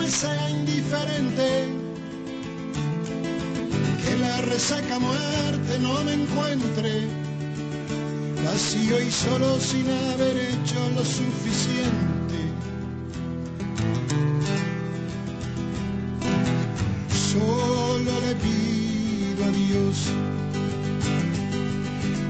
me sea indiferente, que la resaca muerte no me encuentre vacío y solo sin haber hecho lo suficiente. Solo le pido a Dios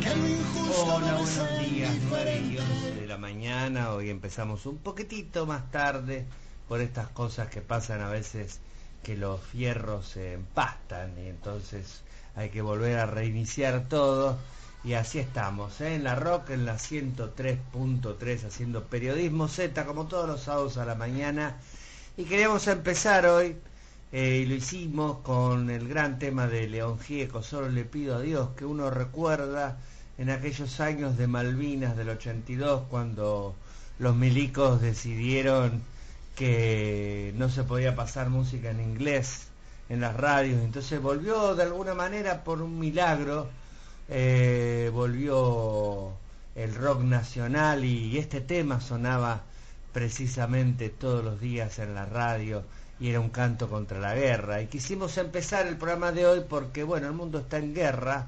que lo injusto. Hola, buenos días, 9:11 de la mañana. Hoy empezamos un poquitito más tarde por estas cosas que pasan a veces, que los fierros se empastan y entonces hay que volver a reiniciar todo. Y así estamos, en la Rock, en la 103.3, haciendo periodismo Z, como todos los sábados a la mañana. Y queríamos empezar hoy, y lo hicimos con el gran tema de León Gieco, Solo le pido a Dios, que uno recuerda en aquellos años de Malvinas del 82, cuando los milicos decidieron que no se podía pasar música en inglés en las radios. Entonces volvió de alguna manera, por un milagro, volvió el rock nacional, y este tema sonaba precisamente todos los días en la radio, y era un canto contra la guerra. Y quisimos empezar el programa de hoy porque, bueno, el mundo está en guerra,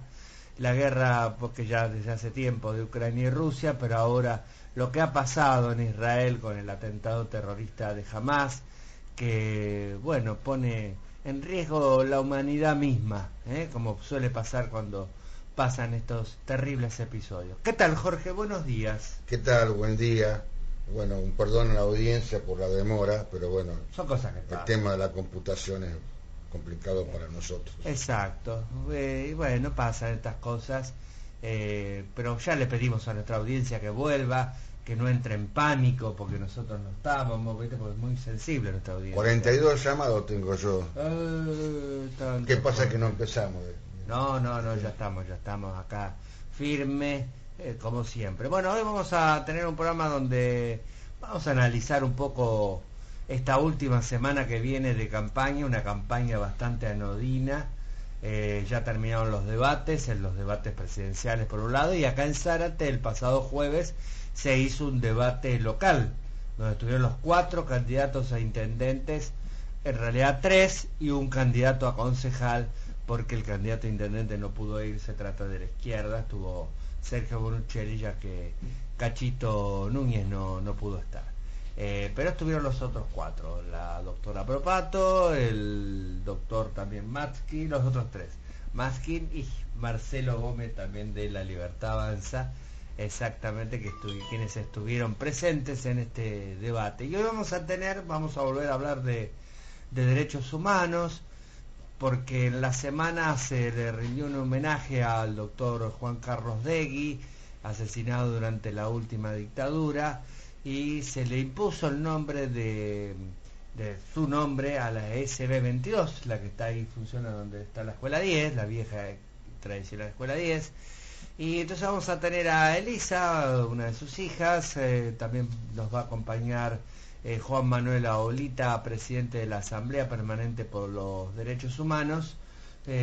la guerra porque ya desde hace tiempo de Ucrania y Rusia, pero ahora lo que ha pasado en Israel con el atentado terrorista de Hamas, que, bueno, pone en riesgo la humanidad misma, como suele pasar cuando pasan estos terribles episodios. ¿Qué tal, Jorge? Buenos días. ¿Qué tal? Buen día. Bueno, un perdón a la audiencia por la demora, pero bueno, son cosas que pasan. El tema de la computación es complicado para nosotros. Exacto. Y bueno, pasan estas cosas, pero ya le pedimos a nuestra audiencia que vuelva, que no entre en pánico, porque nosotros no estamos, ¿viste? Porque es muy sensible nuestra audiencia. 42 llamados tengo yo. ¿Qué pasa que no empezamos? No, ya estamos acá firmes, como siempre. Bueno, hoy vamos a tener un programa donde vamos a analizar un poco esta última semana que viene de campaña, una campaña bastante anodina. Ya terminaron los debates presidenciales por un lado, y acá en Zárate el pasado jueves se hizo un debate local, donde estuvieron los 4 candidatos a intendentes, en realidad 3, y un candidato a concejal, porque el candidato a intendente no pudo ir, se trata de la izquierda, estuvo Sergio Bonuccelli, ya que Cachito Núñez no pudo estar. Pero estuvieron los otros 4, la doctora Propato, el doctor también Matskin, los otros 3, Matskin y Marcelo Gómez, también de La Libertad Avanza, exactamente, quienes estuvieron presentes en este debate. Y hoy vamos a volver a hablar de derechos humanos, porque en la semana se le rindió un homenaje al doctor Juan Carlos Degui, asesinado durante la última dictadura, y se le impuso el nombre de su nombre a la SB22, la que está ahí, funciona donde está la Escuela 10, la vieja tradicional Escuela 10. Y entonces vamos a tener a Elisa, una de sus hijas, también nos va a acompañar Juan Manuel Aolita, presidente de la Asamblea Permanente por los Derechos Humanos. Con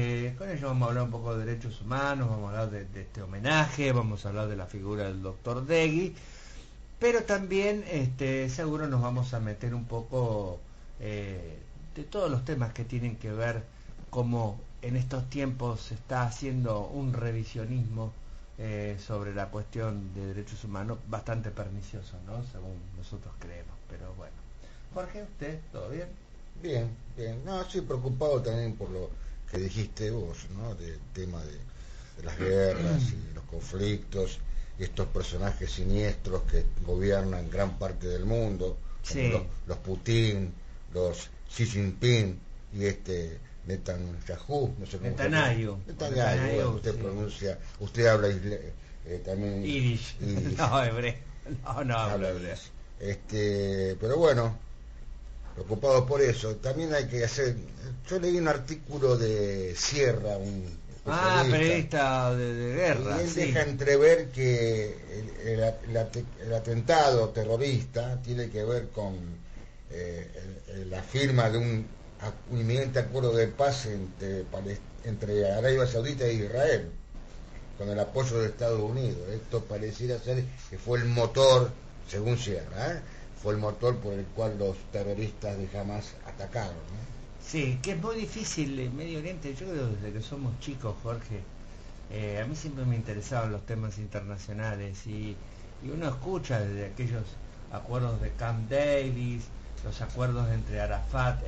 ellos vamos a hablar un poco de derechos humanos, vamos a hablar de este homenaje, vamos a hablar de la figura del doctor Degui, pero también seguro nos vamos a meter un poco de todos los temas que tienen que ver cómo en estos tiempos se está haciendo un revisionismo sobre la cuestión de derechos humanos bastante pernicioso, ¿no? Según nosotros creemos. Pero bueno, Jorge, ¿usted todo bien? Bien. No, estoy preocupado también por lo que dijiste vos, ¿no? Del tema de las guerras y los conflictos, y estos personajes siniestros que gobiernan gran parte del mundo, sí, como los Putin, los Xi Jinping y Netanyahu, no sé cómo Netanyahu, bueno, usted sí. Pronuncia, usted habla también Yiddish. No, hebreo. No habla hebreo. Pero bueno, preocupado por eso. También hay que hacer, yo leí un artículo de Sierra, un periodista de guerra, y él sí, deja entrever que el atentado terrorista tiene que ver con la firma de un inminente acuerdo de paz entre Arabia Saudita e Israel, con el apoyo de Estados Unidos. Esto pareciera ser que fue el motor, según Sierra, fue el motor por el cual los terroristas de Hamas atacaron, ¿no? Sí, que es muy difícil en Medio Oriente. Yo creo desde que somos chicos, Jorge, a mí siempre me interesaban los temas internacionales y uno escucha desde aquellos acuerdos de Camp David, los acuerdos entre Arafat,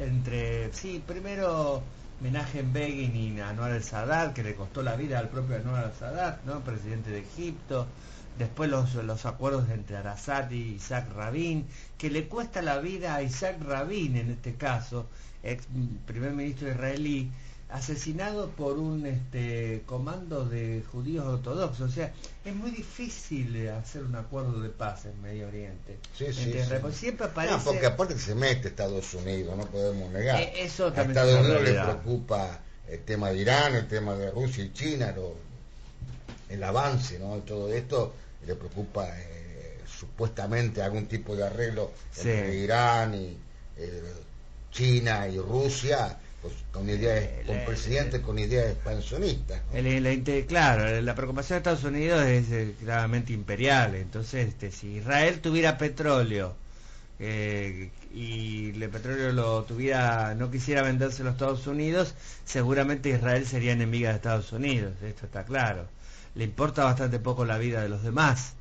sí, primero Menachem Begin y Anwar el-Sadat, que le costó la vida al propio Anwar el-Sadat, ¿no? Presidente de Egipto. Después los acuerdos entre Arafat y Isaac Rabin, que le cuesta la vida a Isaac Rabin, en este caso, ex primer ministro israelí, asesinado por un comando de judíos ortodoxos. O sea, es muy difícil hacer un acuerdo de paz en Medio Oriente. Sí, sí, sí. Siempre aparece... No, porque aparte se mete Estados Unidos, no podemos negar. Eso a también Estados Unidos le preocupa el tema de Irán, el tema de Rusia y China, el avance, ¿no? Todo esto le preocupa supuestamente algún tipo de arreglo entre Irán y China y Rusia, pues, con ideas, con presidentes con ideas expansionistas, ¿no? Claro, la preocupación de Estados Unidos es claramente imperial. Entonces, si Israel tuviera petróleo y el petróleo no quisiera venderse a los Estados Unidos, seguramente Israel sería enemiga de Estados Unidos. Esto está claro. Le importa bastante poco la vida de los demás.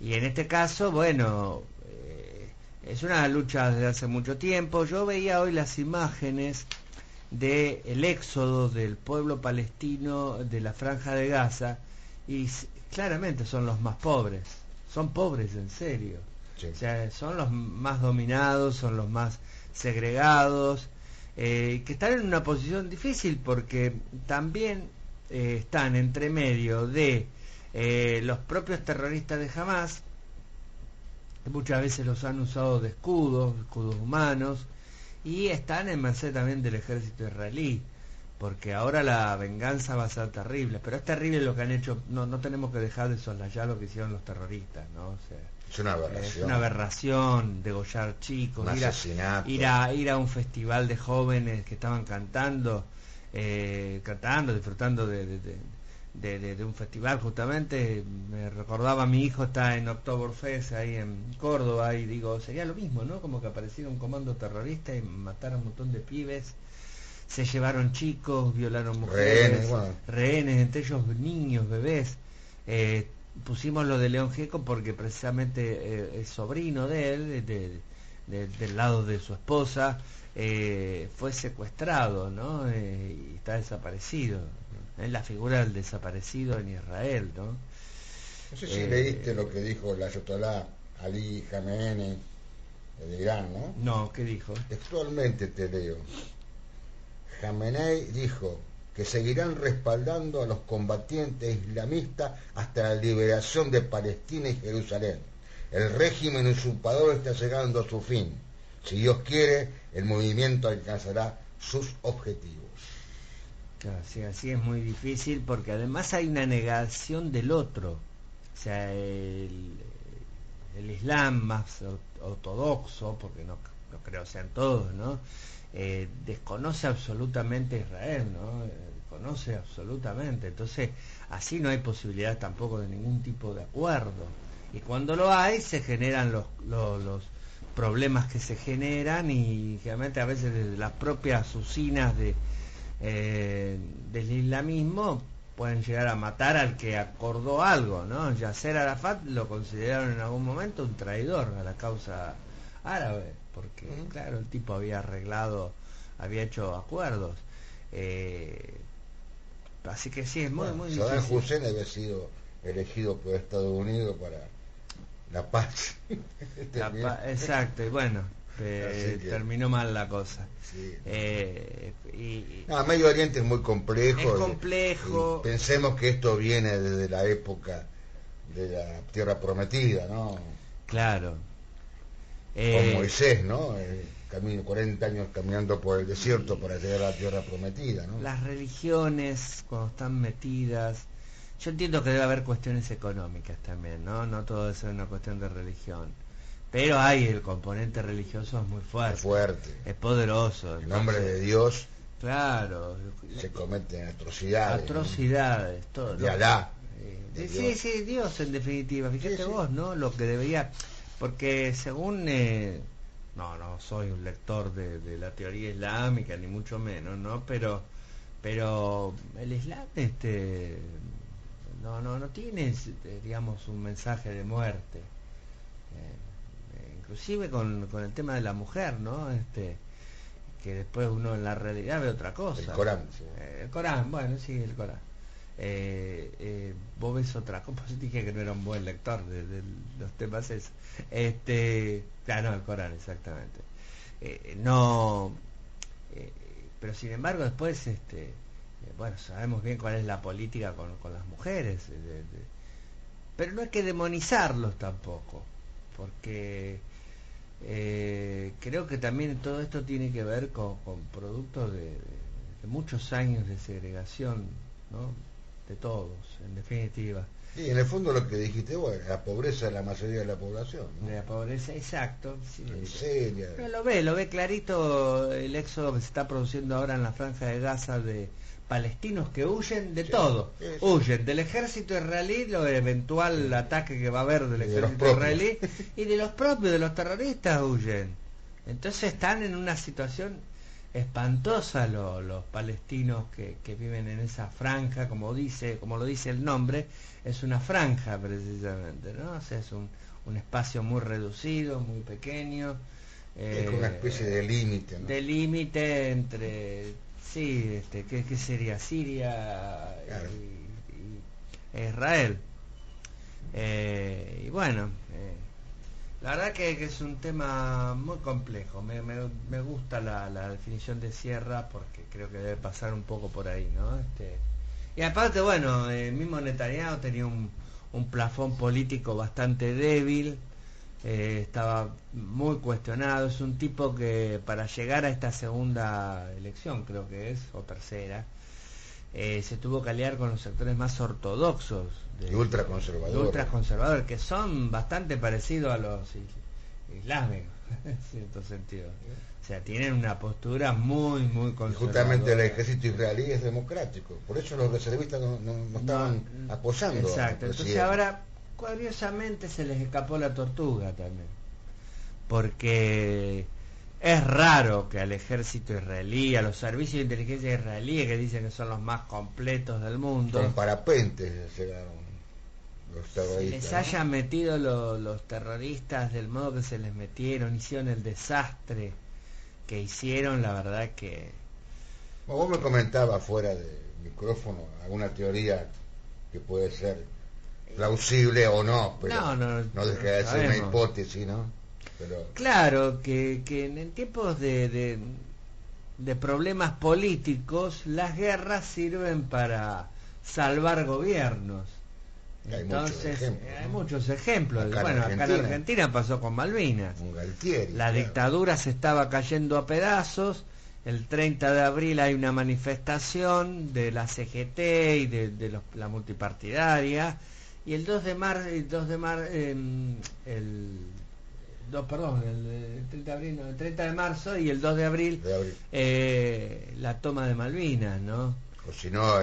Y en este caso, bueno, es una lucha desde hace mucho tiempo. Yo veía hoy las imágenes del éxodo del pueblo palestino de la Franja de Gaza y claramente son los más pobres. Son pobres en serio. Sí. O sea, son los más dominados, son los más segregados, que están en una posición difícil porque también están entre medio de los propios terroristas de Hamas, que muchas veces los han usado de escudos humanos, y están en merced también del ejército israelí, porque ahora la venganza va a ser terrible, pero es terrible lo que han hecho. No tenemos que dejar de soslayar lo que hicieron los terroristas, ¿no? O sea, es una aberración. Es una aberración, degollar chicos, ir a un festival de jóvenes que estaban cantando, disfrutando de un festival. Justamente me recordaba, mi hijo está en Oktoberfest ahí en Córdoba, y digo, sería lo mismo, ¿no? Como que apareciera un comando terrorista y mataron un montón de pibes, se llevaron chicos, violaron mujeres, rehenes, entre ellos niños, bebés. Pusimos lo de León Gieco porque precisamente es sobrino de él, del lado de su esposa, fue secuestrado, ¿no? Y está desaparecido. Es la figura del desaparecido en Israel, ¿no? No sé si leíste lo que dijo el ayatolá Ali Khamenei de Irán, ¿no? No, ¿qué dijo? Textualmente te leo. Khamenei dijo que seguirán respaldando a los combatientes islamistas hasta la liberación de Palestina y Jerusalén. El régimen usurpador está llegando a su fin. Si Dios quiere, el movimiento alcanzará sus objetivos. Claro, sí, así es muy difícil porque además hay una negación del otro. O sea, el Islam más ortodoxo, porque no creo sean todos, ¿no? Desconoce absolutamente a Israel, ¿no? Desconoce absolutamente. Entonces, así no hay posibilidad tampoco de ningún tipo de acuerdo. Y cuando lo hay, se generan los problemas que se generan, y realmente a veces desde las propias usinas del islamismo pueden llegar a matar al que acordó algo, ¿no? Yasser Arafat lo consideraron en algún momento un traidor a la causa árabe, porque claro, el tipo había hecho acuerdos, así que sí, es muy difícil. Saddam Hussein había sido elegido por Estados Unidos para la paz. Exacto, y bueno, terminó mal la cosa. Sí. Medio Oriente es muy complejo. Es complejo. Pensemos que esto viene desde la época de la Tierra Prometida, ¿no? Claro. Con Moisés, ¿no? 40 años caminando por el desierto para llegar a la Tierra Prometida, ¿no? Las religiones, cuando están metidas, yo entiendo que debe haber cuestiones económicas también, ¿no? No todo eso es una cuestión de religión. Pero el componente religioso es muy fuerte. Es fuerte. Es poderoso. En nombre de Dios. Claro. Se cometen atrocidades. Atrocidades, ¿no? Todo. De Alá. Sí, Dios en definitiva. Fíjate vos, ¿no? Lo que debería... porque según no soy un lector de la teoría islámica ni mucho menos, ¿no? Pero el Islam no tiene, digamos, un mensaje de muerte. Inclusive con el tema de la mujer, ¿no? Que después uno en la realidad ve otra cosa. El Corán, sí. El Corán, bueno, sí, el Corán. Vos ves otra cosa. Pues dije que no era un buen lector de los temas esos. No, el Corán, exactamente. No, pero sin embargo después, bueno, sabemos bien cuál es la política con las mujeres. Pero no hay que demonizarlos tampoco, porque creo que también todo esto tiene que ver con productos de muchos años de segregación, ¿no? De todos, en definitiva. Sí, en el fondo lo que dijiste, bueno, la pobreza de la mayoría de la población, ¿no? De la pobreza, exacto. Sí, la miseria. pero lo ve clarito el éxodo que se está produciendo ahora en la franja de Gaza de palestinos que huyen de todo. Sí. Huyen del ejército israelí, lo eventual ataque que va a haber del ejército israelí, y de los propios, de los terroristas huyen. Entonces están en una situación espantosa los palestinos que viven en esa franja, como lo dice el nombre, es una franja precisamente, ¿no? O sea, es un espacio muy reducido, muy pequeño. Es una especie de límite, ¿no? De límite entre, sí, ¿qué sería? Siria, claro, y Israel. Y bueno, la verdad que es un tema muy complejo. Me gusta la definición de Sierra porque creo que debe pasar un poco por ahí, ¿no? Y aparte, bueno, el mismo Netanyahu tenía un plafón político bastante débil, estaba muy cuestionado. Es un tipo que para llegar a esta segunda elección, creo que es, o tercera, se tuvo que aliar con los sectores más ortodoxos y ultraconservadores, que son bastante parecidos a los islámicos en cierto sentido. O sea, tienen una postura muy conservadora. Y justamente el ejército israelí es democrático, por eso los reservistas no estaban apoyando. Exacto. Entonces ahora curiosamente se les escapó la tortuga también, porque es raro que al ejército israelí, a los servicios de inteligencia israelíes, que dicen que son los más completos del mundo, con parapentes llegaron los terroristas, les hayan metido los terroristas del modo que se les metieron, hicieron el desastre que hicieron. La verdad que... Bueno, vos me comentabas fuera de micrófono alguna teoría que puede ser plausible o no, pero no deja de ser una hipótesis, ¿no? Pero... Claro, que en tiempos de problemas políticos, las guerras sirven para salvar gobiernos. Entonces, hay muchos ejemplos. Acá en Argentina pasó con Malvinas. Galtieri, la dictadura se estaba cayendo a pedazos. El 30 de abril hay una manifestación de la CGT y de la multipartidaria. Y el 2 de marzo, el 30 de marzo y el 2 de abril, la toma de Malvinas, ¿no? O si no,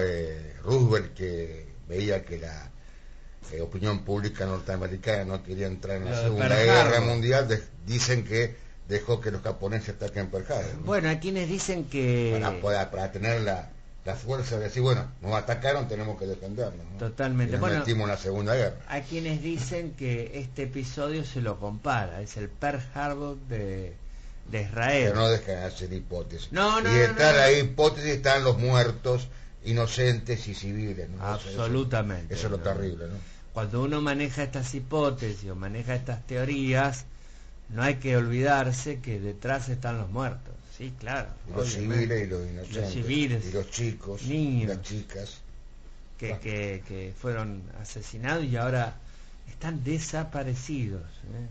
Roosevelt, que veía que la opinión pública norteamericana no quería entrar en la Segunda Guerra Mundial, dicen que dejó que los japoneses ataquen Pearl Harbor, ¿no? Bueno, hay quienes dicen que... Para tener la fuerza de decir, bueno, nos atacaron, tenemos que defendernos, ¿no? Totalmente. Y nos metimos en la Segunda Guerra. Hay quienes dicen que este episodio se lo compara, es el Pearl Harbor de Israel. Pero no dejan de hacer hipótesis. Y la hipótesis están los muertos inocentes y civiles, ¿no? Absolutamente. Eso es lo terrible, ¿no? Cuando uno maneja estas hipótesis o maneja estas teorías, no hay que olvidarse que detrás están los muertos. Sí, claro. Los civiles y los inocentes. Los civiles, y los chicos, niños, las chicas. Que fueron asesinados y ahora están desaparecidos. Un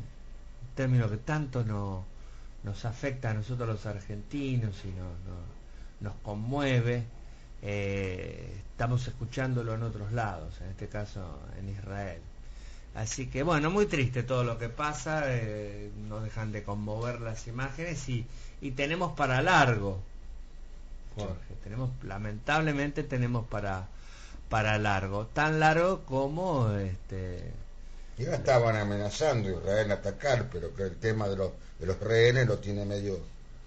término que tanto nos afecta a nosotros los argentinos y nos conmueve. Estamos escuchándolo en otros lados, en este caso en Israel. Así que bueno, muy triste todo lo que pasa, no dejan de conmover las imágenes y tenemos para largo, Jorge, lamentablemente tenemos para largo, tan largo como Y ahora estaban amenazando a Israel atacar, pero que el tema de los rehenes lo tiene medio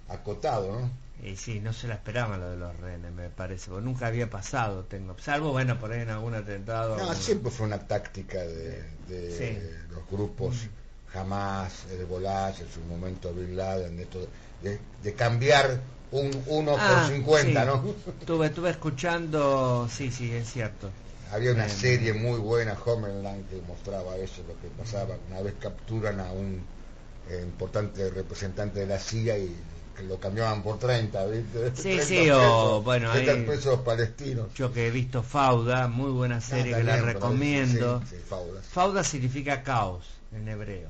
acotado, ¿no? Y sí, no se la esperaban lo de los rehenes, me parece, porque nunca había pasado, salvo, bueno, por ahí en algún atentado. No, siempre fue una táctica de Sí. los grupos Hamas, Hezbollah, en su momento Bin Laden, de cambiar un 1 por 50, sí. ¿no? Estuve escuchando, sí, es cierto. Había una serie muy buena, Homeland, que mostraba eso, lo que pasaba. Una vez capturan a un importante representante de la CIA y que lo cambiaban por 30, ¿viste? Sí, 30 sí, pesos, o bueno, 30 ahí pesos palestinos. yo que he visto Fauda, muy buena serie que la También, recomiendo. sí, Faudas. Fauda significa caos en hebreo.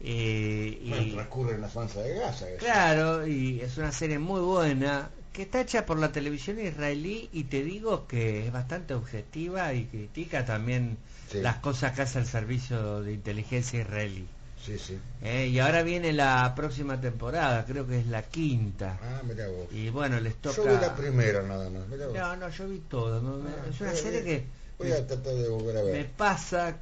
Bueno, transcurre en la franja de Gaza. Eso. Claro, y es una serie muy buena que está hecha por la televisión israelí y te digo que es bastante objetiva y critica también las cosas que hace el servicio de inteligencia israelí. Sí, sí. Y ahora viene la próxima temporada, creo que es la quinta. Ah, mirá vos. Y bueno, les toca... Yo vi la primera nada más, mirá vos. No, yo vi todo. Es una serie que... Voy a tratar de volver a ver. Me pasa,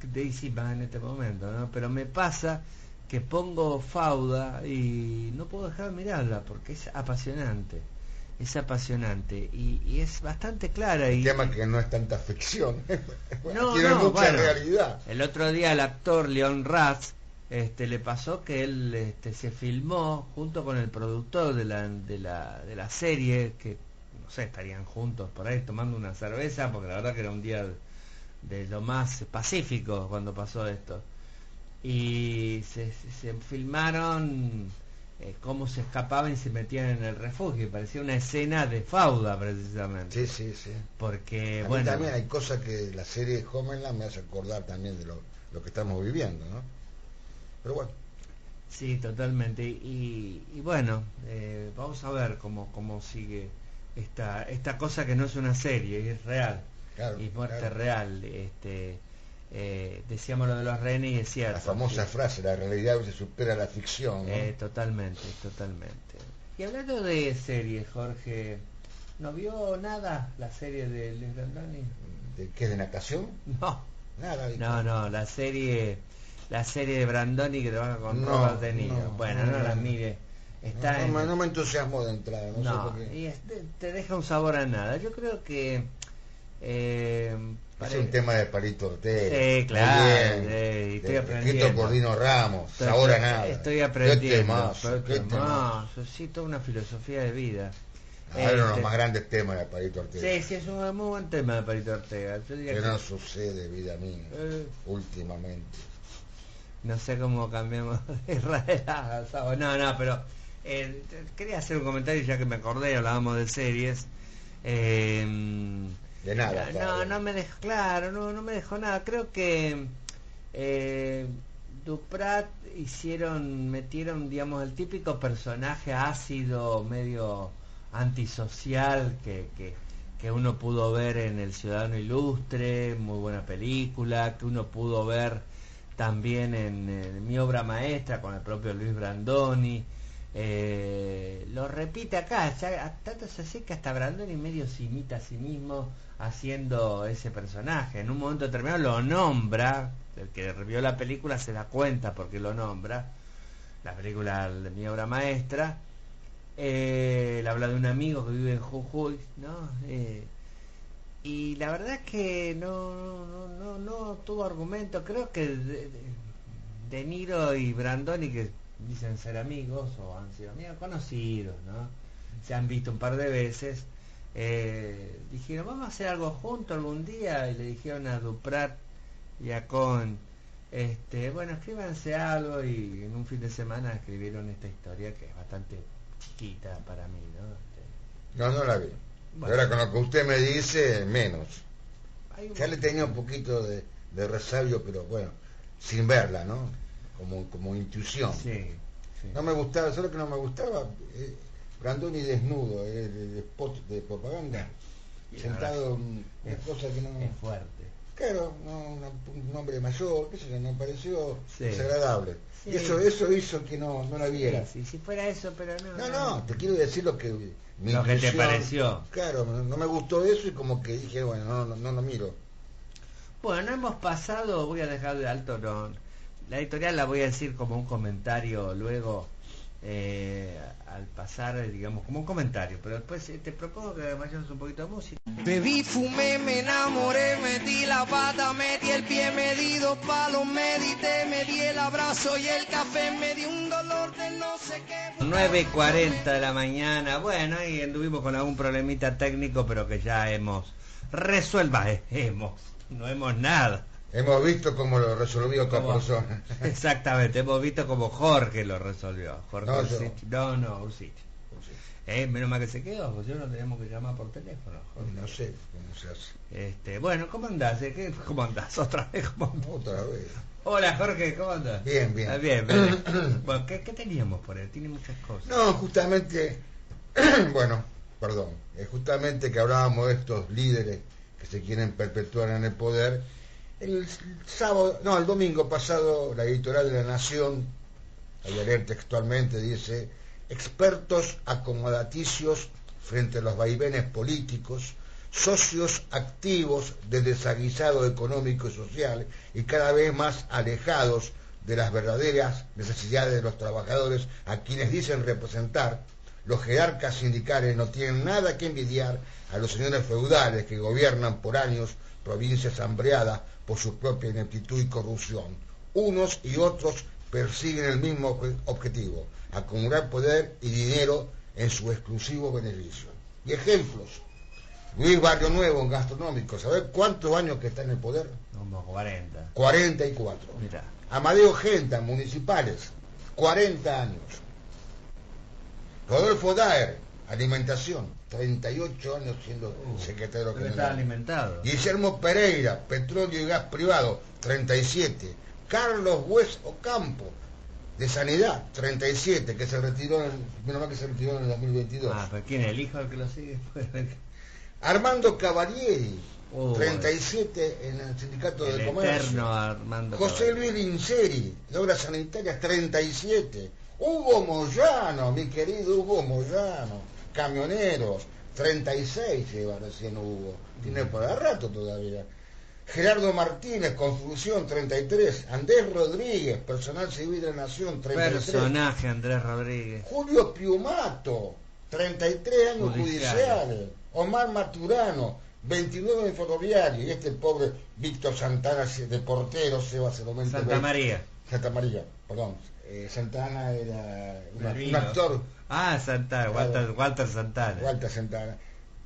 más en este momento, ¿no? Pero me pasa que pongo Fauda y no puedo dejar de mirarla porque es apasionante. Es apasionante y es bastante clara. El y tema que no es tanta ficción. No, tiene mucha realidad. El otro día al actor Leon Ratz le pasó que él se filmó junto con el productor de la serie, que no sé, estarían juntos por ahí tomando una cerveza, porque la verdad que era un día de lo más pacífico cuando pasó esto. Y se filmaron cómo se escapaban y se metían en el refugio, y parecía una escena de Fauda precisamente. Sí. Porque, bueno, también hay cosas que la serie Homeland me hace acordar también de lo que estamos viviendo, ¿no? Pero bueno. Sí, totalmente. Y bueno, vamos a ver cómo sigue esta cosa que no es una serie, es real. Claro, y muerte claro. real. Decíamos lo de los rehenes y es cierto. La famosa frase, la realidad se supera la ficción, ¿no? Totalmente. Y hablando de series, Jorge, ¿no vio nada la serie de Luis Brandoni? ¿De qué, de natación? No. Nada. No, la serie de Brandoni que trabaja con Robert De Niro. No la mire. No me entusiasmo de entrada, no sé por qué. Y te deja un sabor a nada. Yo creo que es un tema de Palito Ortega. Sí, claro. Estoy aprendiendo. Escrito por Dino Ramos, sabor a nada. Estoy aprendiendo. Qué temazo. Sí, toda una filosofía de vida. Uno de los más grandes temas de Palito Ortega. Sí, es un muy buen tema de Palito Ortega. Que no sucede, vida mía, últimamente. No sé cómo cambiamos de Israel a Sábado. No, pero quería hacer un comentario ya que me acordé, hablábamos de series. De nada. No me dejó, claro, no me dejó nada. Creo que Duprat metieron, digamos, el típico personaje ácido, medio antisocial que uno pudo ver en El Ciudadano Ilustre, muy buena película, que uno pudo ver también en Mi Obra Maestra con el propio Luis Brandoni. Lo repite acá, tanto es así que hasta Brandoni medio se imita a sí mismo haciendo ese personaje. En un momento determinado lo nombra, el que vio la película se da cuenta porque lo nombra, la película de Mi Obra Maestra. Él habla de un amigo que vive en Jujuy, ¿no? Y la verdad es que no tuvo argumento. Creo que De Niro y Brandoni, que dicen ser amigos o han sido amigos conocidos, ¿no? Se han visto un par de veces. Dijeron, vamos a hacer algo juntos algún día, y le dijeron a Duprat y a Cohen, bueno, escríbanse algo, y en un fin de semana escribieron esta historia que es bastante chiquita para mí, ¿no? No la vi. Bueno. Ahora con lo que usted me dice, menos. Ya le tenía un poquito de resabio, pero bueno, sin verla, ¿no? Como intuición. Sí. No me gustaba, solo que no me gustaba Brandoni desnudo, el spot de propaganda, sentado en una cosa que no... Es fuerte. Claro, un hombre mayor, qué sé yo, me pareció desagradable. Sí. Y eso hizo que no la viera. Sí, si fuera eso, pero no. No, te quiero decir lo que... Lo que te pareció. Claro, no me gustó eso y como que dije, bueno, no lo miro. Bueno, hemos pasado, voy a dejar de alto, no, la editorial la voy a decir como un comentario luego, al pasar, digamos, como un comentario, pero después te propongo que vayamos un poquito de música. Bebí, fumé, me enamoré, metí la pata, metí el pie, me di 2 palos, medité, me di el abrazo y el café, me di un dolor de no sé qué. 9:40 de la mañana, bueno, y anduvimos con algún problemita técnico, pero que ya hemos resuelto, no hemos nada. Hemos visto cómo lo resolvió otra Como- persona. Exactamente, hemos visto como Jorge lo resolvió. Jorge No, yo. Ursich. No, Ursich. Menos mal que se quedó, pues yo no teníamos que llamar por teléfono. Jorge. No sé cómo se hace. Bueno, ¿cómo andás? ¿Cómo andás? Otra vez, ¿cómo andás? Otra vez. Hola Jorge, ¿cómo andás? Bien, bien. Ah, bien. Bueno, ¿qué teníamos por él? Tiene muchas cosas. No, justamente, bueno, perdón, justamente que hablábamos de estos líderes que se quieren perpetuar en el poder. El domingo pasado, la editorial de La Nación, voy a leer textualmente, dice: expertos acomodaticios frente a los vaivenes políticos, socios activos del desaguisado económico y social y cada vez más alejados de las verdaderas necesidades de los trabajadores a quienes dicen representar, los jerarcas sindicales no tienen nada que envidiar a los señores feudales que gobiernan por años provincias hambreadas por su propia ineptitud y corrupción. Unos y otros persiguen el mismo objetivo: acumular poder y dinero en su exclusivo beneficio. Y ejemplos: Luis Barrio Nuevo, en gastronómico, ¿sabés cuántos años que está en el poder? Como 40. 44. Mirá. Amadeo Genta, municipales, 40 años. Rodolfo Daer, alimentación, 38 años siendo secretario Debe estar general. alimentado. Guillermo Pereira, petróleo y gas privado, 37. Carlos Bues Ocampo, de Sanidad, 37, que se retiró, menos mal que se retiró en el 2022. Ah, pero ¿quién es el hijo del que lo sigue? Armando Cavalieri, Oh, 37 en el Sindicato el de Comercio. eterno Armando José Caballero. Luis Linceri, de Obras Sanitarias, 37. Hugo Moyano, mi querido Hugo Moyano, camioneros, 36 lleva recién Hugo. Tiene por el rato todavía. Gerardo Martínez, Construcción, 33. Andrés Rodríguez, Personal Civil de la Nación, 33. Personaje Andrés Rodríguez. Julio Piumato, 33 años Judiciales. judiciales. Omar Maturano, 29 en ferroviario. Y este pobre Víctor Santana, de portero, se va a Santa María. Santa María, perdón. Santana era un Malvino. actor. Ah, Santana, Walter Santana. Walter Santana.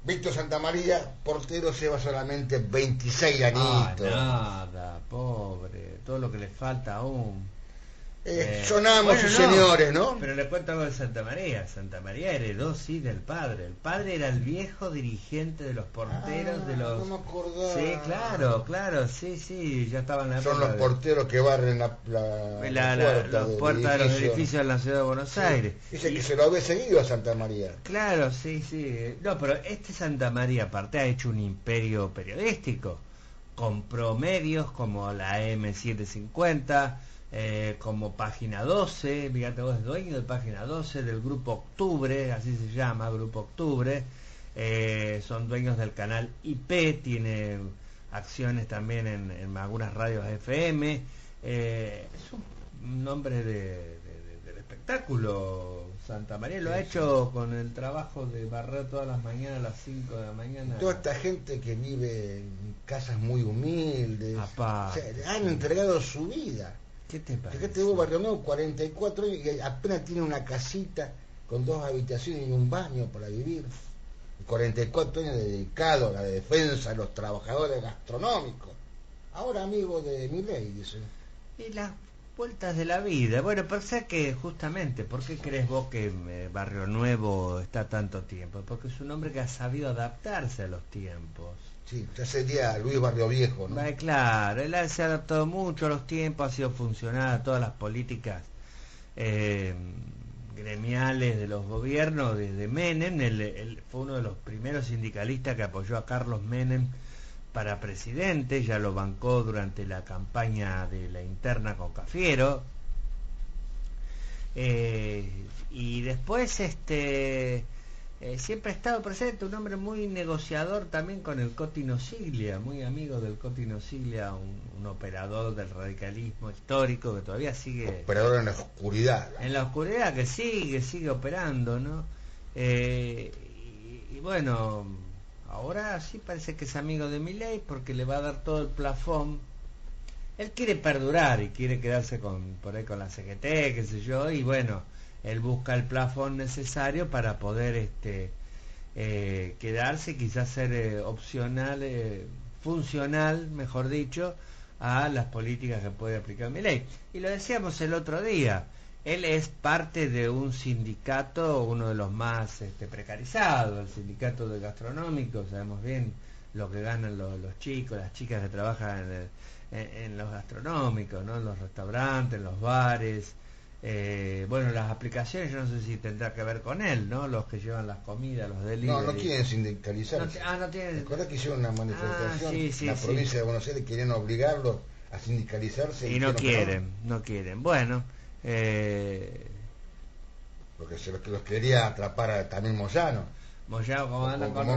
Víctor Santa María, portero, lleva solamente 26 Ah, añitos. nada, pobre. Todo lo que le falta aún. Sonamos Bueno, sus no, señores, ¿no? Pero le cuento algo de Santa María. Santa María heredó, sí, del padre. El padre era el viejo dirigente de los porteros, de los... No me acordaba. Sí, claro, sí, ya estaban en la Son época los de- porteros que barren la los puertas de los edificios de la ciudad de Buenos Aires. Dice Y- que se lo había seguido a Santa María. Claro, sí. No, pero este Santa María aparte ha hecho un imperio periodístico. Compró medios como la M750, como Página 12, fíjate vos, es dueño de Página 12, del Grupo Octubre, así se llama, Grupo Octubre. Son dueños del canal IP, tiene acciones también en algunas radios FM. Es un hombre del espectáculo. Santa María lo ha hecho con el trabajo de barrer todas las mañanas a las 5 de la mañana. Toda esta gente que vive en casas muy humildes, Apá. o sea, han entregado su vida. ¿Qué te parece? Fíjate vos, Barrio Nuevo, 44 años y apenas tiene una casita con 2 habitaciones y un baño para vivir. 44 años dedicado a la defensa de los trabajadores gastronómicos. Ahora amigo de Milei, dice. Y las vueltas de la vida. Bueno, pensé que justamente, ¿por qué crees vos que Barrio Nuevo está tanto tiempo? Porque es un hombre que ha sabido adaptarse a los tiempos. Sí, ya sería Luis Barrio Viejo, ¿no? Claro, él se ha adaptado mucho a los tiempos, ha sido funcional a todas las políticas gremiales de los gobiernos desde Menem. Él fue uno de los primeros sindicalistas que apoyó a Carlos Menem para presidente, ya lo bancó durante la campaña de la interna con Cafiero. Y después siempre ha estado presente, un hombre muy negociador también con el Coti Nosiglia, muy amigo del Coti Nosiglia, un operador del radicalismo histórico que todavía sigue... Operador en la oscuridad. En la oscuridad, que sigue operando, ¿no? Y bueno, ahora sí parece que es amigo de Milei porque le va a dar todo el plafón. Él quiere perdurar y quiere quedarse por ahí con la CGT, qué sé yo, y bueno, él busca el plafón necesario para poder quedarse y quizás ser opcional, funcional, mejor dicho, a las políticas que puede aplicar Milei. Y lo decíamos el otro día, él es parte de un sindicato, uno de los más precarizados, el sindicato de gastronómicos, sabemos bien lo que ganan los chicos, las chicas que trabajan en los gastronómicos, ¿no? En los restaurantes, en los bares. Bueno, las aplicaciones yo no sé si tendrá que ver con él, ¿no? Los que llevan las comidas, los delivery. No quieren sindicalizarse. No tienen. ¿Recuerdas que hicieron una manifestación sí, en la provincia de Buenos Aires? Querían obligarlos a sindicalizarse. Y no quieren. Bueno, porque se los quería atrapar también Moyano. Moyano como anda con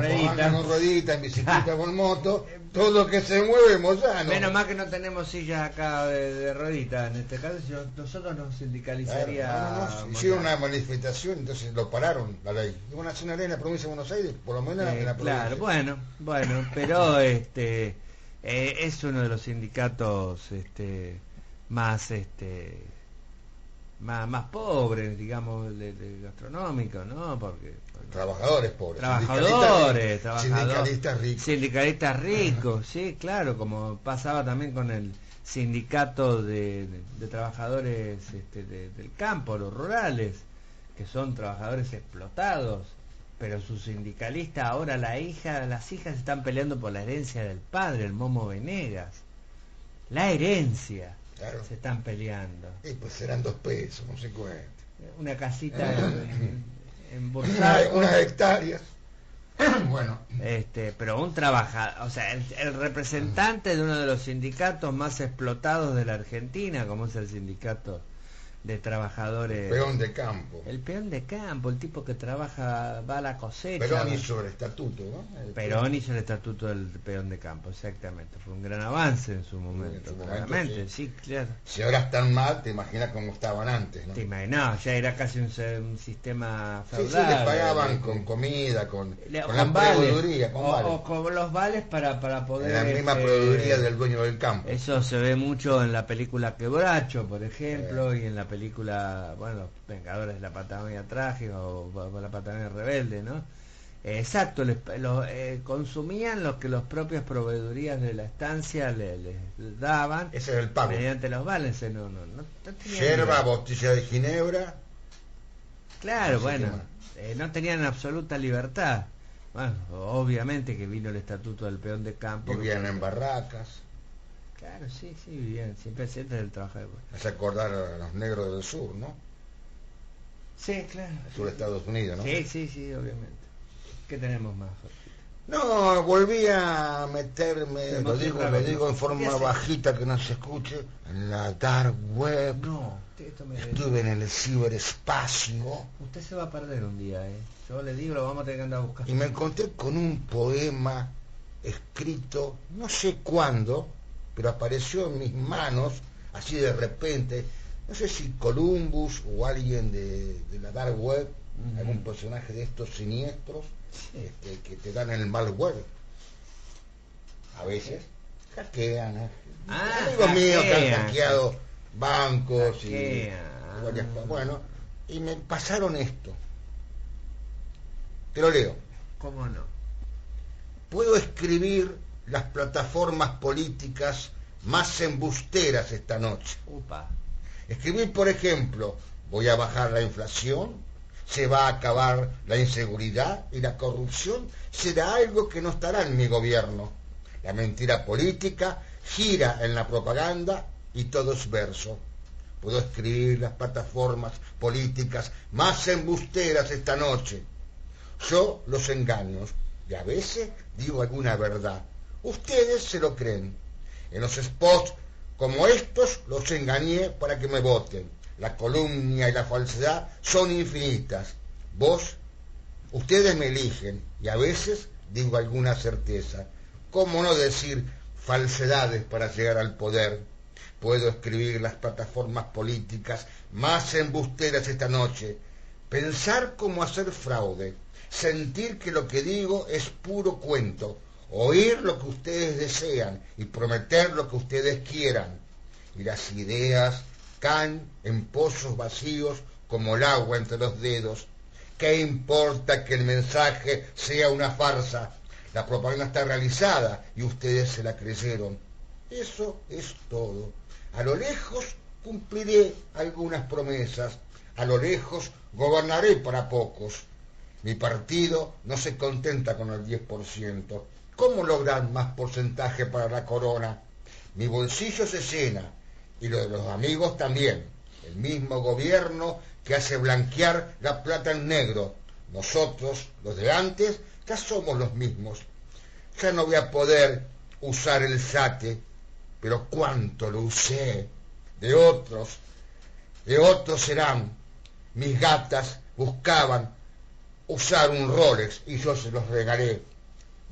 rueditas, en bicicleta, con moto, todo lo que se mueve Moyano. Menos mal que no tenemos sillas acá de rueditas, en este caso nosotros nos sindicalizaría. Claro, hicieron una manifestación, entonces lo pararon la ley. Y van a hacer una ley en la provincia de Buenos Aires, por lo menos en la provincia. Claro, bueno, pero es uno de los sindicatos más más pobres, digamos, de gastronómico, ¿no? Porque trabajadores pobres, sindicalistas ricos, sí, claro, como pasaba también con el sindicato de trabajadores del campo, los rurales, que son trabajadores explotados, pero su sindicalista ahora las hijas están peleando por la herencia del padre, el Momo Venegas, la herencia. Claro. Se están peleando. Y pues serán 2 pesos, no sé cuánto. Una casita en Bursaco. Unas hectáreas. Bueno. Pero un trabajador, o sea, el representante de uno de los sindicatos más explotados de la Argentina, como es el sindicato de trabajadores. Peón de campo. El peón de campo, el tipo que trabaja, va a la cosecha. Perón hizo el estatuto, ¿no? Perón hizo el estatuto del peón de campo, exactamente. Fue un gran avance en su momento, claramente, sí, claro. Si ahora están mal, te imaginas cómo estaban antes, ¿no? Te imaginas, ya era casi un sistema feudal. Sí, les pagaban con comida, con la vales, proveeduría, con vales. O con los vales para poder... En la misma proveeduría del dueño del campo. Eso se ve mucho en la película Quebracho, por ejemplo, y en la película, bueno, Los Vengadores de la Patagonia Trágica o la Patagonia Rebelde, ¿no? Exacto, consumían lo que los propios proveedurías de la estancia les daban. Ese es el pago. Mediante los vales, no yerba, botella de ginebra. Claro, bueno, no tenían absoluta libertad. Bueno, obviamente que vino el estatuto del peón de campo. Vivían en barracas. Claro, sí, bien, siempre sientes el trabajo. Hace acordar a los negros del sur, ¿no? Sí, claro. El sur de Estados Unidos, ¿no? Sí, obviamente. ¿Qué tenemos más? No, volví a meterme, lo digo en forma bajita que no se escuche, en la dark web. No, estuve en el ciberespacio. Usted se va a perder un día, Yo le digo, lo vamos a tener que andar a buscar. Y me encontré con un poema escrito, no sé cuándo, pero apareció en mis manos, así de repente, no sé si Columbus o alguien de la dark web, algún personaje de estos siniestros, que te dan el malware. A veces hackean. Amigos míos que han hackeado bancos y varias cosas. Bueno, y me pasaron esto. Te lo leo. ¿Cómo no? Puedo escribir las plataformas políticas más embusteras esta noche. Upa. Escribir, por ejemplo, voy a bajar la inflación, se va a acabar la inseguridad y la corrupción, será algo que no estará en mi gobierno. La mentira política gira en la propaganda y todo es verso. Puedo escribir las plataformas políticas más embusteras esta noche. Yo los engaño y a veces digo alguna verdad. Ustedes se lo creen. En los spots como estos los engañé para que me voten. La calumnia y la falsedad son infinitas. Ustedes me eligen y a veces digo alguna certeza. ¿Cómo no decir falsedades para llegar al poder? Puedo escribir las plataformas políticas más embusteras esta noche, pensar cómo hacer fraude, sentir que lo que digo es puro cuento, oír lo que ustedes desean y prometer lo que ustedes quieran. Y las ideas caen en pozos vacíos como el agua entre los dedos. ¿Qué importa que el mensaje sea una farsa? La propaganda está realizada y ustedes se la creyeron. Eso es todo. A lo lejos cumpliré algunas promesas. A lo lejos gobernaré para pocos. Mi partido no se contenta con el 10%. ¿Cómo lograr más porcentaje para la corona? Mi bolsillo se llena y lo de los amigos también. El mismo gobierno que hace blanquear la plata en negro. Nosotros, los de antes, ya somos los mismos. Ya no voy a poder usar el SATE, pero cuánto lo usé. De otros serán. Mis gatas buscaban usar un Rolex y yo se los regalé.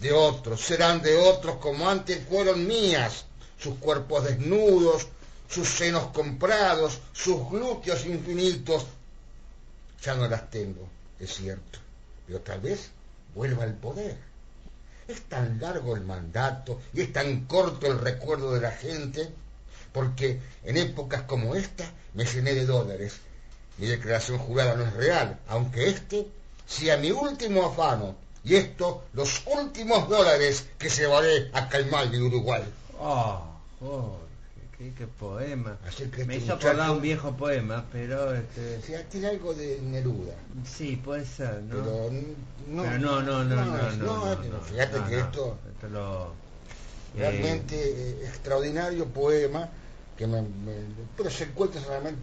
De otros, serán de otros como antes fueron mías. Sus cuerpos desnudos, sus senos comprados, sus glúteos infinitos. Ya no las tengo, es cierto, pero tal vez vuelva al poder. Es tan largo el mandato y es tan corto el recuerdo de la gente, porque en épocas como esta me llené de dólares. Mi declaración jurada no es real, aunque este sea mi último afano, y esto los últimos dólares que llevaré a Caimán de Uruguay. Oh, Jorge, qué poema. Así que me este hizo muchacho, acordar un viejo poema, pero sí, tiene algo de Neruda. sí, puede ser, ¿no? Pero no, fíjate que esto realmente extraordinario poema que pero se encuentra solamente,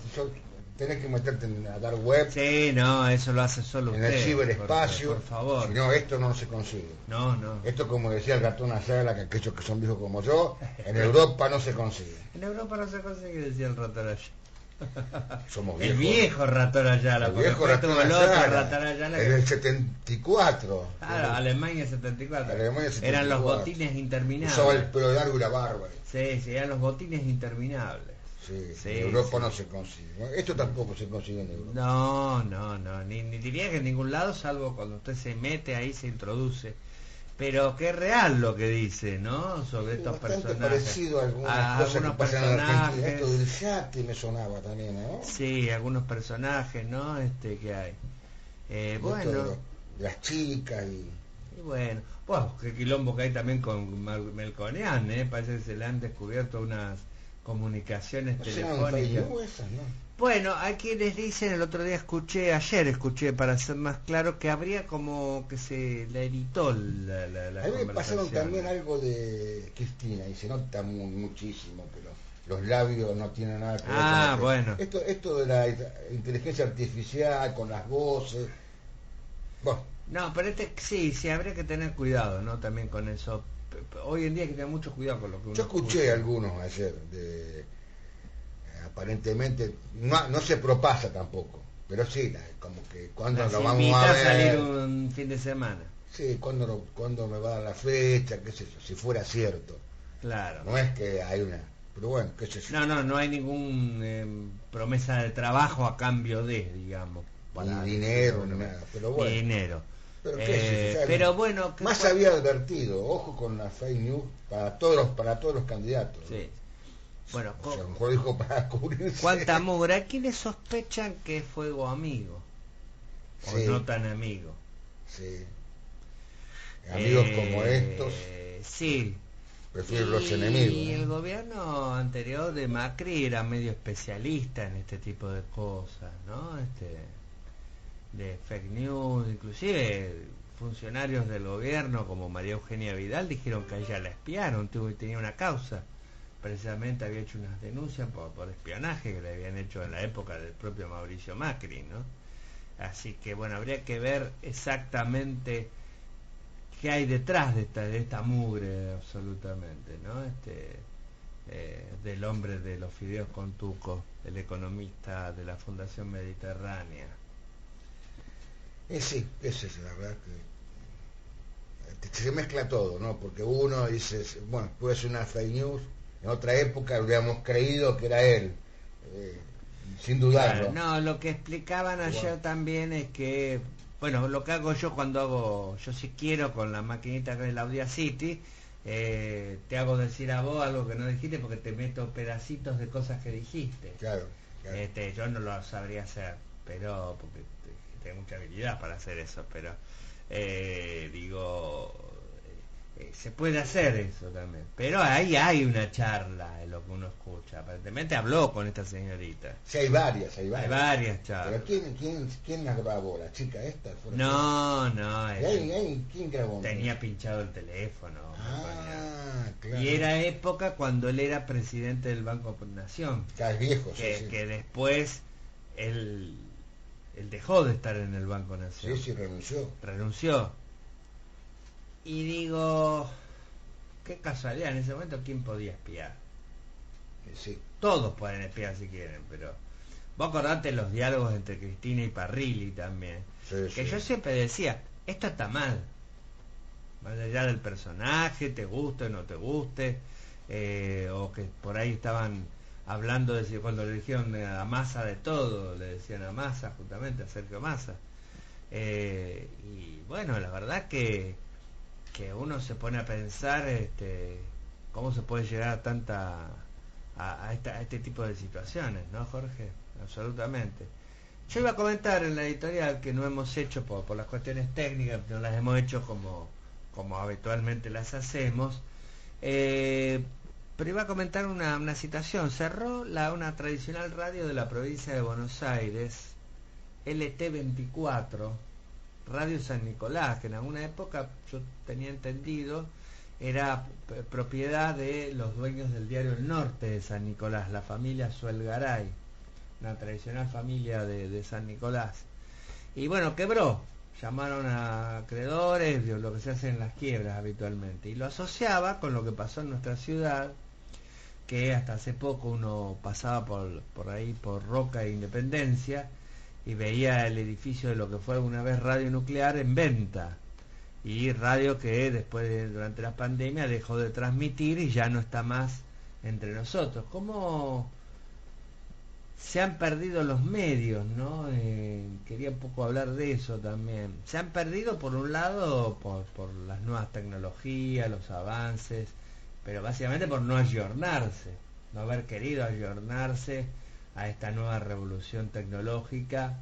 tenés que meterte en la dark web, sí, no, eso lo hace solo en usted, el ciberespacio, por favor. si no, esto no se consigue. No. Esto, como decía el ratón Ayala, que aquellos que son viejos como yo, en Europa no se consigue. En Europa no se consigue, decía el ratón Ayala. Somos El viejos. viejo ratón Ayala, El porque viejo después tuvo ratón el otro Ayala, ratón Ayala. en el 74. Claro, Alemania 74. Alemania 74. Eran los botines interminables. Usaba el pelo largo y la barba. Sí, eran los botines interminables. Sí, en Europa no se consigue. Esto tampoco se consigue en Europa. No, ni diría que en ningún lado, salvo cuando usted se mete ahí, se introduce. Pero qué real lo que dice, ¿no? Sobre estos bastante personajes. Parecido a algunas cosas que pasan en Argentina. Esto del yate me sonaba también, ¿no? Sí, algunos personajes, ¿no? Que hay. Bueno. De las chicas y bueno, qué quilombo que hay también con Melconian, parece que se le han descubierto unas comunicaciones telefónicas. ¿no? Bueno, hay quienes dicen, el otro día ayer escuché, para ser más claro, que habría como que se le editó la a mí me pasaron conversación. también algo de Cristina, y se nota muchísimo, pero los labios no tienen nada que ver con bueno. Esto de la inteligencia artificial, con las voces. Bueno. No, pero sí, habría que tener cuidado, ¿no? También con eso. Hoy en día hay que tener mucho cuidado con lo que uno Yo escuché algunos ayer, aparentemente, no se propasa tampoco, pero sí, como que cuando lo vamos a ver. Salir un fin de semana. Sí, cuando me va a dar la fecha, qué sé yo, si fuera cierto. Claro. No es que hay una, pero bueno, qué sé yo. No hay ningún promesa de trabajo a cambio de, digamos. Ni dinero, ni nada, pero bueno. Ni dinero. Pero bueno, más había advertido, ojo con la fake news para todos los candidatos. Sí. Bueno, a lo mejor dijo para cubrirse. ¿Cuánta mugre? ¿Hay quienes sospechan que es fuego amigo? O sí, no tan amigo. Sí. Amigos como estos. Sí. Prefiero los enemigos. Y el gobierno anterior de Macri era medio especialista en este tipo de cosas, ¿no? De fake news, inclusive funcionarios del gobierno como María Eugenia Vidal dijeron que a ella la espiaron, tenía una causa, precisamente había hecho unas denuncias por espionaje que le habían hecho en la época del propio Mauricio Macri, ¿no? Así que bueno, habría que ver exactamente qué hay detrás de esta mugre, absolutamente, ¿no? Del hombre de los fideos con tuco, el economista de la Fundación Mediterránea. Sí, esa es la verdad que se mezcla todo, ¿no? Porque uno dice, bueno, puede ser una fake news, en otra época habríamos creído que era él, eh, sin Claro, dudarlo. no, lo que explicaban ayer Bueno, también es que, bueno, lo que hago yo cuando hago, yo si quiero con la maquinita que es la Audacity, te hago decir a vos algo que no dijiste porque te meto pedacitos de cosas que dijiste. claro, claro. Yo no lo sabría hacer, pero porque tengo mucha habilidad para hacer eso, pero digo, se puede hacer eso también. Pero ahí hay una charla en lo que uno escucha. Aparentemente habló con esta señorita. Sí, hay varias, hay Hay varias. varias charlas. Pero ¿quién las grabó? ¿La chica esta? No, no, ¿Quién grabó? tenía pinchado el teléfono. Claro. Y era época cuando él era presidente del Banco Nación, Ya es viejo, que después él dejó de estar en el Banco Nación. Sí, renunció. Renunció. Y digo, qué casualidad, en ese momento ¿quién podía espiar? Sí. Todos pueden espiar si quieren, pero vos acordate los diálogos entre Cristina y Parrilli también, que yo siempre decía, esto está mal, más allá del personaje, te guste o no te guste, o que por ahí estaban hablando de si cuando le dijeron a Massa de todo, le decían a Massa, justamente a Sergio Massa, y bueno, la verdad que uno se pone a pensar cómo se puede llegar a tanta a este tipo de situaciones, ¿no, Jorge? Absolutamente. Yo iba a comentar en la editorial que no hemos hecho por las cuestiones técnicas, no las hemos hecho como habitualmente las hacemos, pero iba a comentar una situación. Cerró una tradicional radio de la provincia de Buenos Aires, LT24, Radio San Nicolás, que en alguna época yo tenía entendido era propiedad de los dueños del diario El Norte de San Nicolás, la familia Suelgaray, una tradicional familia de San Nicolás. Y bueno, quebró, llamaron a acreedores, lo que se hace en las quiebras habitualmente, y lo asociaba con lo que pasó en nuestra ciudad, que hasta hace poco uno pasaba por ahí, por Roca e Independencia, y veía el edificio de lo que fue una vez Radio Nuclear en venta, y radio que después durante la pandemia dejó de transmitir y ya no está más entre nosotros. ¿Cómo se han perdido los medios, no? Quería un poco hablar de eso también. Se han perdido por un lado por las nuevas tecnologías, los avances, pero básicamente por no ayornarse, no haber querido ayornarse a esta nueva revolución tecnológica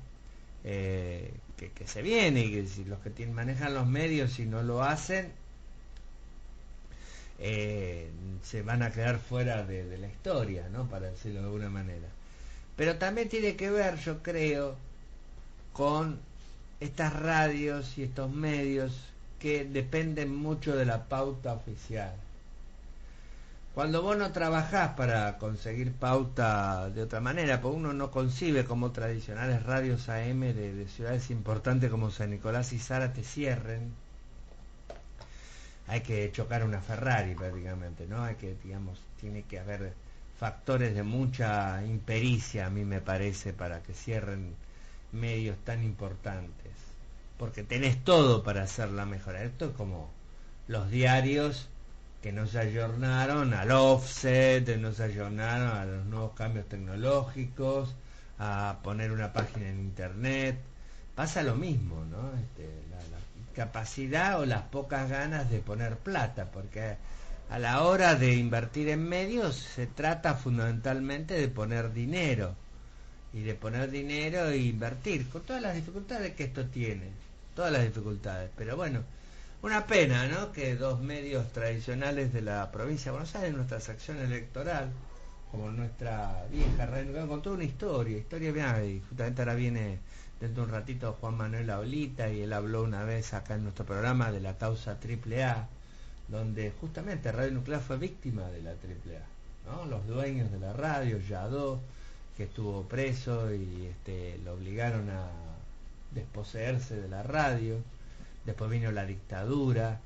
que se viene, y que si los que manejan los medios, si no lo hacen, se van a quedar fuera de la historia, ¿no? Para decirlo de alguna manera. Pero también tiene que ver, yo creo, con estas radios y estos medios que dependen mucho de la pauta oficial. Cuando vos no trabajás para conseguir pauta de otra manera, porque uno no concibe como tradicionales radios AM de ciudades importantes como San Nicolás y Zárate cierren, hay que chocar una Ferrari prácticamente, ¿no? Hay que, digamos, tiene que haber factores de mucha impericia, a mí me parece, para que cierren medios tan importantes, porque tenés todo para hacerla mejor. Esto es como los diarios que no se ayornaron al offset, no se ayornaron a los nuevos cambios tecnológicos, a poner una página en internet. Pasa lo mismo, ¿no? La capacidad o las pocas ganas de poner plata, porque a la hora de invertir en medios se trata fundamentalmente de poner dinero, y de poner dinero e invertir, con todas las dificultades que esto tiene, todas las dificultades, pero bueno, una pena, ¿no? Que dos medios tradicionales de la provincia de Buenos Aires, nuestra sección electoral, como nuestra vieja radio, con toda una historia bien, y justamente ahora viene dentro de un ratito Juan Manuel Aulita, y él habló una vez acá en nuestro programa de la causa AAA, donde justamente Radio Nuclear fue víctima de la AAA, ¿no? Los dueños de la radio, Yadó, que estuvo preso y lo obligaron a desposeerse de la radio. Después vino la dictadura,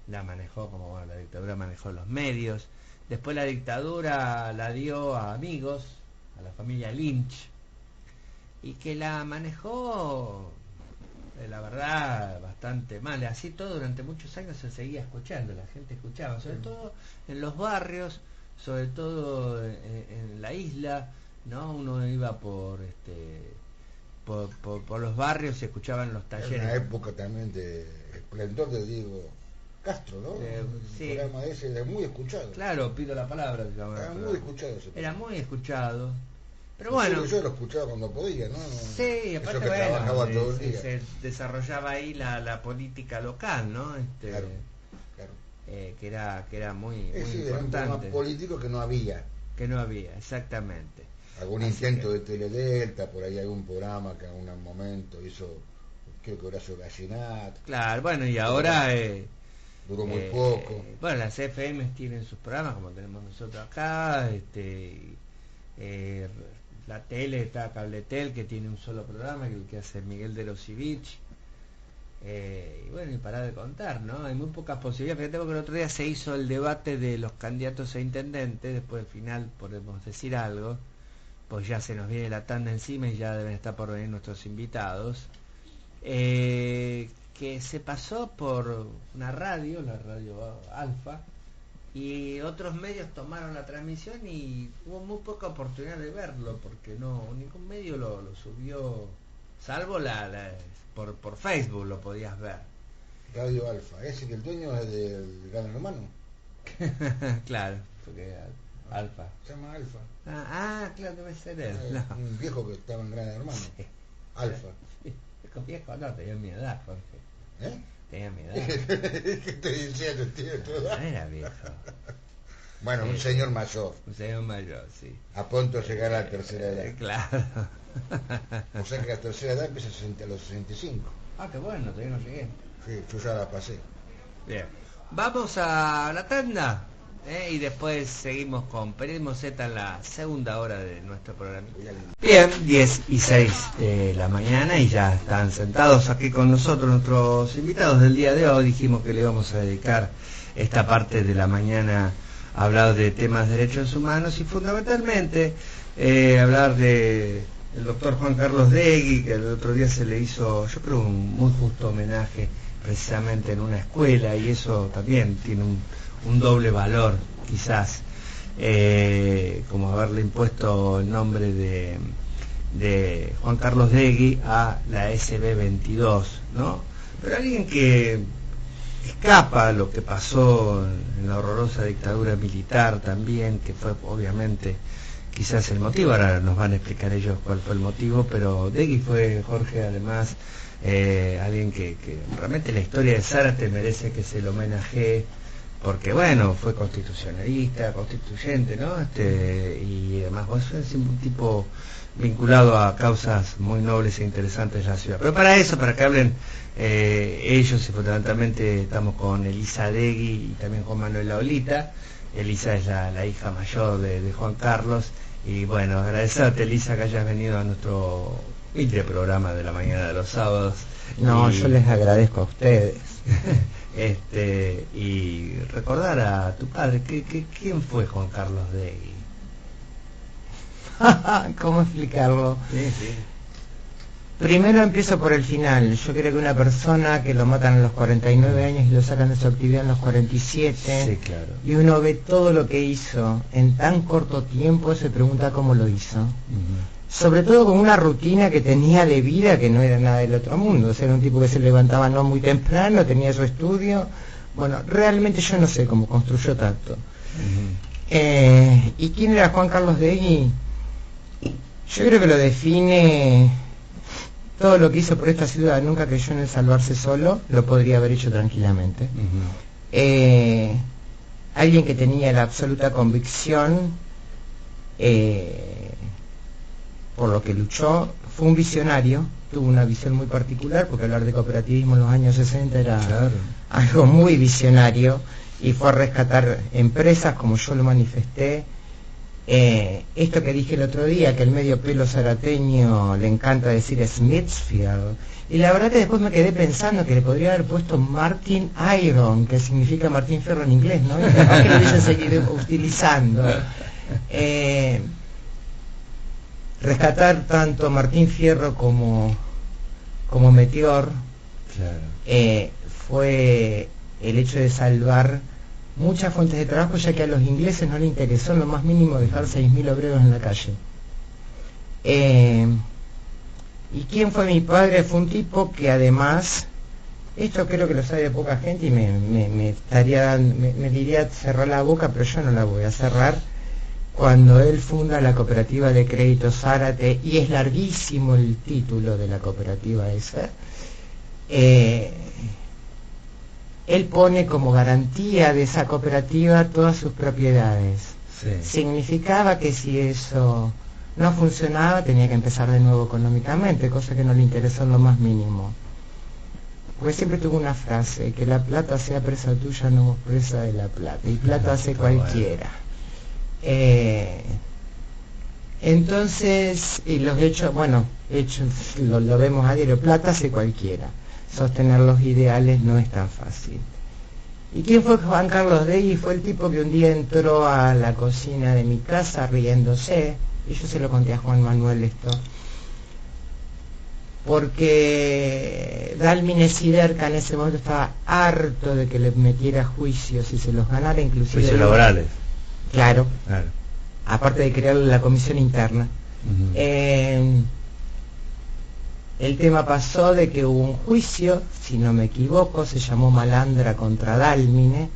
la manejó como, bueno, la dictadura manejó los medios. Después la dictadura la dio a amigos, a la familia Lynch, y que la manejó la verdad, bastante mal. Así todo durante muchos años se seguía escuchando, la gente escuchaba, sobre todo en los barrios, sobre todo en la isla, ¿no? Uno iba por los barrios y escuchaban los talleres. Era una época también de esplendor de Diego Castro, ¿no? Sí. El programa ese era muy escuchado. Claro, pido la palabra, digamos. Era muy escuchado ese Era muy escuchado. Pero sí, bueno, yo lo escuchaba cuando podía, ¿no? Sí, aparte que trabajaba todo el día. se desarrollaba ahí la política local, ¿no? Claro. Que era muy Sí, importante. era un programa político que no había. Que no había, exactamente. Algún intento de Teledelta, por ahí algún programa que en algún momento hizo, creo que Horacio Gallinato. Claro, bueno, y ahora... duró muy poco. Bueno, las FM tienen sus programas, como tenemos nosotros acá, la tele está Cabletel, que tiene un solo programa, que es el que hace Miguel de Rosivich. Y bueno, y para de contar, ¿no? Hay muy pocas posibilidades. Fíjate que el otro día se hizo el debate de los candidatos a intendentes, después del final podemos decir algo, pues ya se nos viene la tanda encima y ya deben estar por venir nuestros invitados. Que se pasó por una radio, la radio Alfa, y otros medios tomaron la transmisión y hubo muy poca oportunidad de verlo, porque no ningún medio lo subió, salvo por Facebook lo podías ver. Radio Alfa, ese que el dueño es del Gran Hermano. Claro, porque Alfa. Se llama Alfa. Claro, debe ser él. Un viejo que estaba en Gran Hermano. Sí. Alfa. Sí. Viejo no, tenía mi edad, Jorge. Tenía mi edad. ¿Qué estoy diciendo, tío? No era viejo. Bueno, un señor mayor. Un señor mayor, sí. A punto de llegar a la tercera edad. Claro. O sea que la tercera edad empieza a los 65. Qué bueno, todavía no llegué. Sí, yo ya la pasé. Bien. Vamos a la tanda. Y después seguimos con Periodismo Z en la segunda hora de nuestro programa. Bien, 10:06 de la mañana y ya están sentados aquí con nosotros nuestros invitados del día de hoy. Dijimos que le íbamos a dedicar esta parte de la mañana a hablar de temas de derechos humanos y fundamentalmente hablar de el doctor Juan Carlos Degui, que el otro día se le hizo, yo creo, un muy justo homenaje precisamente en una escuela, y eso también tiene un doble valor, quizás, como haberle impuesto el nombre de Juan Carlos Degui a la SB22, ¿no? Pero alguien que escapa lo que pasó en la horrorosa dictadura militar también, que fue obviamente quizás el motivo, ahora nos van a explicar ellos cuál fue el motivo, pero Degui fue, Jorge, además, alguien que realmente la historia de Zárate merece que se lo homenajee, porque bueno, fue constitucionalista, constituyente, ¿no? Y además vos sos un tipo vinculado a causas muy nobles e interesantes de la ciudad. Pero para eso, para que hablen ellos, y fundamentalmente estamos con Elisa Degui y también Juan Manuel Laolita. Elisa es la hija mayor de Juan Carlos, y bueno, agradecerte, Elisa, que hayas venido a nuestro humilde programa de la mañana de los sábados. No, yo les agradezco a ustedes. Y recordar a tu padre, ¿quién fue Juan Carlos Degui? ¿Cómo explicarlo? Sí. Primero empiezo por el final. Yo creo que una persona que lo matan a los 49 años y lo sacan de su actividad en los 47, sí, claro, y uno ve todo lo que hizo en tan corto tiempo, se pregunta cómo lo hizo. Sobre todo con una rutina que tenía de vida que no era nada del otro mundo. O sea, era un tipo que se levantaba no muy temprano, tenía su estudio. Bueno, realmente yo no sé cómo construyó tanto. ¿Y quién era Juan Carlos Degui? Yo creo que lo define todo lo que hizo por esta ciudad. Nunca creyó en el salvarse solo, lo podría haber hecho tranquilamente. Alguien que tenía la absoluta convicción por lo que luchó, fue un visionario, tuvo una visión muy particular, porque hablar de cooperativismo en los años 60 era algo muy visionario, y fue a rescatar empresas, como yo lo manifesté. Esto que dije el otro día, que el medio pelo zarateño le encanta decir Smithfield, y la verdad que después me quedé pensando que le podría haber puesto Martin Iron, que significa Martín Fierro en inglés, ¿no? Y capaz que lo hubiese seguido utilizando. Rescatar tanto Martín Fierro como como Meteor, Claro. fue el hecho de salvar muchas fuentes de trabajo, ya que a los ingleses no les interesó en lo más mínimo dejar 6.000 obreros en la calle. ¿Y quién fue mi padre? Fue un tipo que además, esto creo que lo sabe poca gente y me diría cerrar la boca, pero yo no la voy a cerrar. Cuando él funda la cooperativa de crédito Zárate, y es larguísimo el título de la cooperativa esa, él pone como garantía de esa cooperativa todas sus propiedades. Sí. Significaba que si eso no funcionaba tenía que empezar de nuevo económicamente, cosa que no le interesó en lo más mínimo. Porque siempre tuvo una frase, que la plata sea presa tuya, no vos presa de la plata, y plata hace cualquiera. Entonces, y los hechos, bueno, lo vemos a diario, plata hace cualquiera. Sostener los ideales no es tan fácil. ¿Y quién fue Juan Carlos Degui? Fue el tipo que un día entró a la cocina de mi casa riéndose, y yo se lo conté a Juan Manuel esto, porque Dálmine Siderca en ese momento estaba harto de que le metiera juicios y se los ganara, inclusive... Juicios laborales. Claro, Claro. aparte de crear la comisión interna. Ujú. El tema pasó de que hubo un juicio, si no me equivoco, se llamó Malandra contra Dálmine,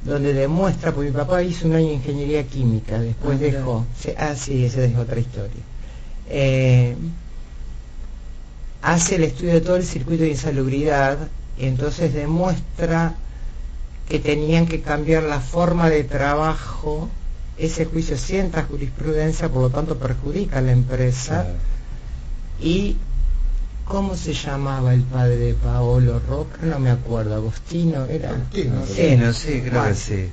donde demuestra, porque mi papá hizo un año de ingeniería química, después dejó, sí, esa es otra historia. Hace el estudio de todo el circuito de insalubridad, y entonces demuestra que tenían que cambiar la forma de trabajo. Ese juicio sienta jurisprudencia, por lo tanto perjudica a la empresa. Claro. Y ¿cómo se llamaba el padre de Paolo Roca? No me acuerdo, Agostino era. Agostino, Sí, no, sí, creo Bueno, que sí.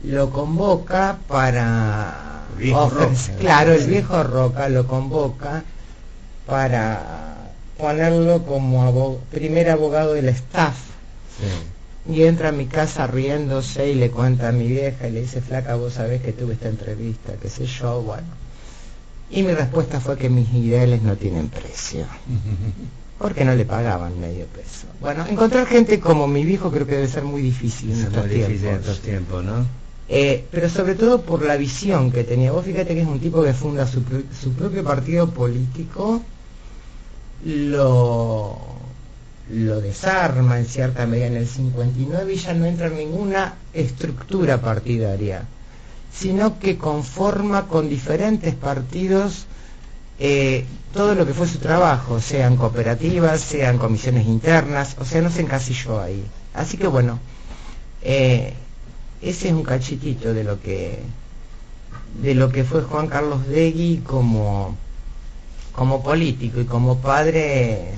lo convoca para Viejo Roca. claro, el viejo Roca lo convoca para ponerlo como primer abogado del staff. Sí. Y entra a mi casa riéndose y le cuenta a mi vieja y le dice, flaca, vos sabés que tuve esta entrevista, qué sé yo, bueno. Y mi respuesta fue que mis ideales no tienen precio, porque no le pagaban medio peso. Bueno, encontrar gente como mi viejo creo que debe ser muy difícil en Es estos muy difícil en tiempos. estos tiempos, ¿no? Pero sobre todo por la visión que tenía. Vos fíjate que es un tipo que funda su propio partido político, lo desarma en cierta medida en el 59 y ya no entra en ninguna estructura partidaria, sino que conforma con diferentes partidos todo lo que fue su trabajo, sean cooperativas, sean comisiones internas, o sea, no se encasilló ahí. Así que bueno, ese es un cachitito de lo que fue Juan Carlos Degui como político y como padre.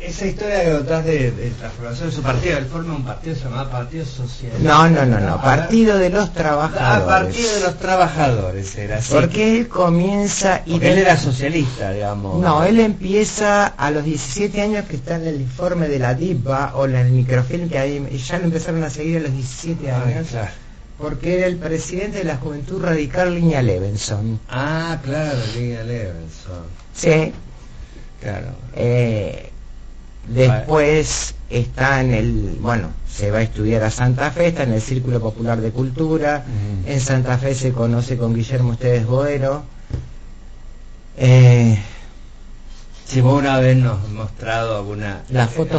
Esa historia que contás de transformación de su partido, él forma un partido llamado Partido Socialista. No, Partido de los Trabajadores. Partido de los Trabajadores era así. Porque él comienza y porque él era socialista, digamos. No, él empieza a los 17 años, que está en el informe de la DIPA o en el microfilm, que ahí ya lo empezaron a seguir a los 17 años. Claro. Porque era el presidente de la Juventud Radical Línea Levenson. Ah, claro, Línea Levenson. Sí. Claro. Después está se va a estudiar a Santa Fe, está en el Círculo Popular de Cultura. En Santa Fe se conoce con Guillermo Esteves Boero. Si vos una vez nos has mostrado la foto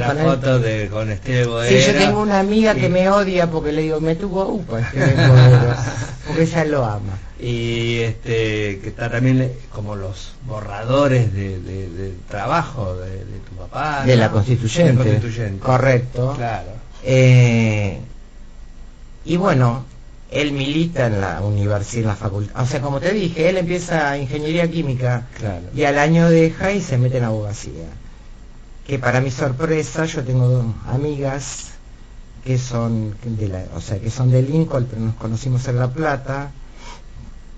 con Esteves Boero. Sí, yo tengo una amiga que me odia porque le digo, me tuvo upa Esteves Boero, porque ella lo ama. Y que está también como los borradores de trabajo de tu papá, de ¿no? la Constituyente. Correcto. Claro. Y bueno, él milita en la universidad, en la facultad. O sea, como te dije, él empieza ingeniería química. Claro. Y al año deja y se mete en abogacía. Que para mi sorpresa, yo tengo dos amigas que son que son de Lincoln, pero nos conocimos en La Plata,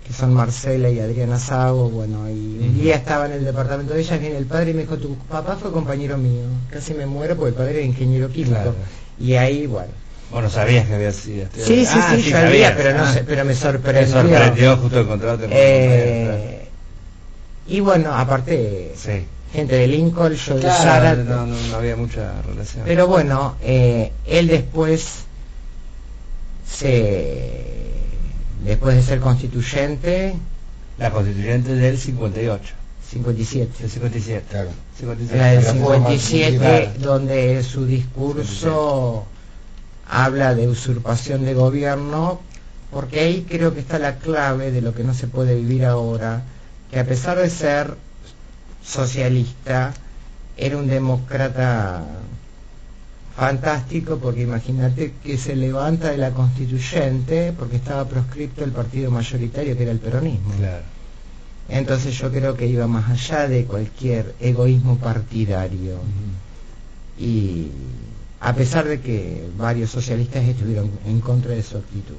que son Marcela y Adriana Sago. Bueno, y un día estaba en el departamento de ellas, viene el padre y me dijo, tu papá fue compañero mío. Casi me muero porque el padre era ingeniero químico. Claro. Y ahí, bueno. Vos no sabías que había sido. Sí, yo sabía, pero no sé, pero me sorprendió. Me sorprendió justo encontrarte. Y bueno, aparte, sí. gente de Lincoln, yo de Claro, Zárate. no había mucha relación. Pero bueno, él después después de ser constituyente, La constituyente del 58. 57. Del 57. Claro. 57. Era del La reforma 57, militar. donde su discurso habla de usurpación de gobierno, porque ahí creo que está la clave de lo que no se puede vivir ahora, que a pesar de ser socialista, era un demócrata fantástico, porque imagínate que se levanta de la constituyente porque estaba proscripto el partido mayoritario, que era el peronismo. Claro. Entonces yo creo que iba más allá de cualquier egoísmo partidario. Y a pesar de que varios socialistas estuvieron en contra de su actitud.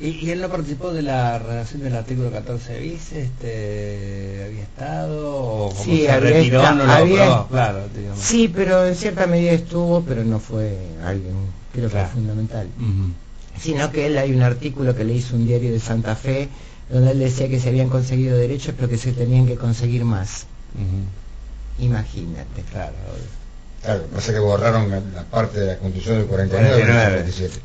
¿Y él no participó de la redacción del artículo 14 bis? ¿Había estado? ¿O como Sí, se había retiró, esta- no lo había- aprobó? Claro, digamos. Sí, pero en cierta medida estuvo, pero no fue alguien, creo que Claro. fundamental. Ujú. Sino que él, hay un artículo que le hizo un diario de Santa Fe, donde él decía que se habían conseguido derechos, pero que se tenían que conseguir más. Ujú. Imagínate. Claro, obvio. Claro, pasa que borraron la parte de la Constitución del 49 y del 47.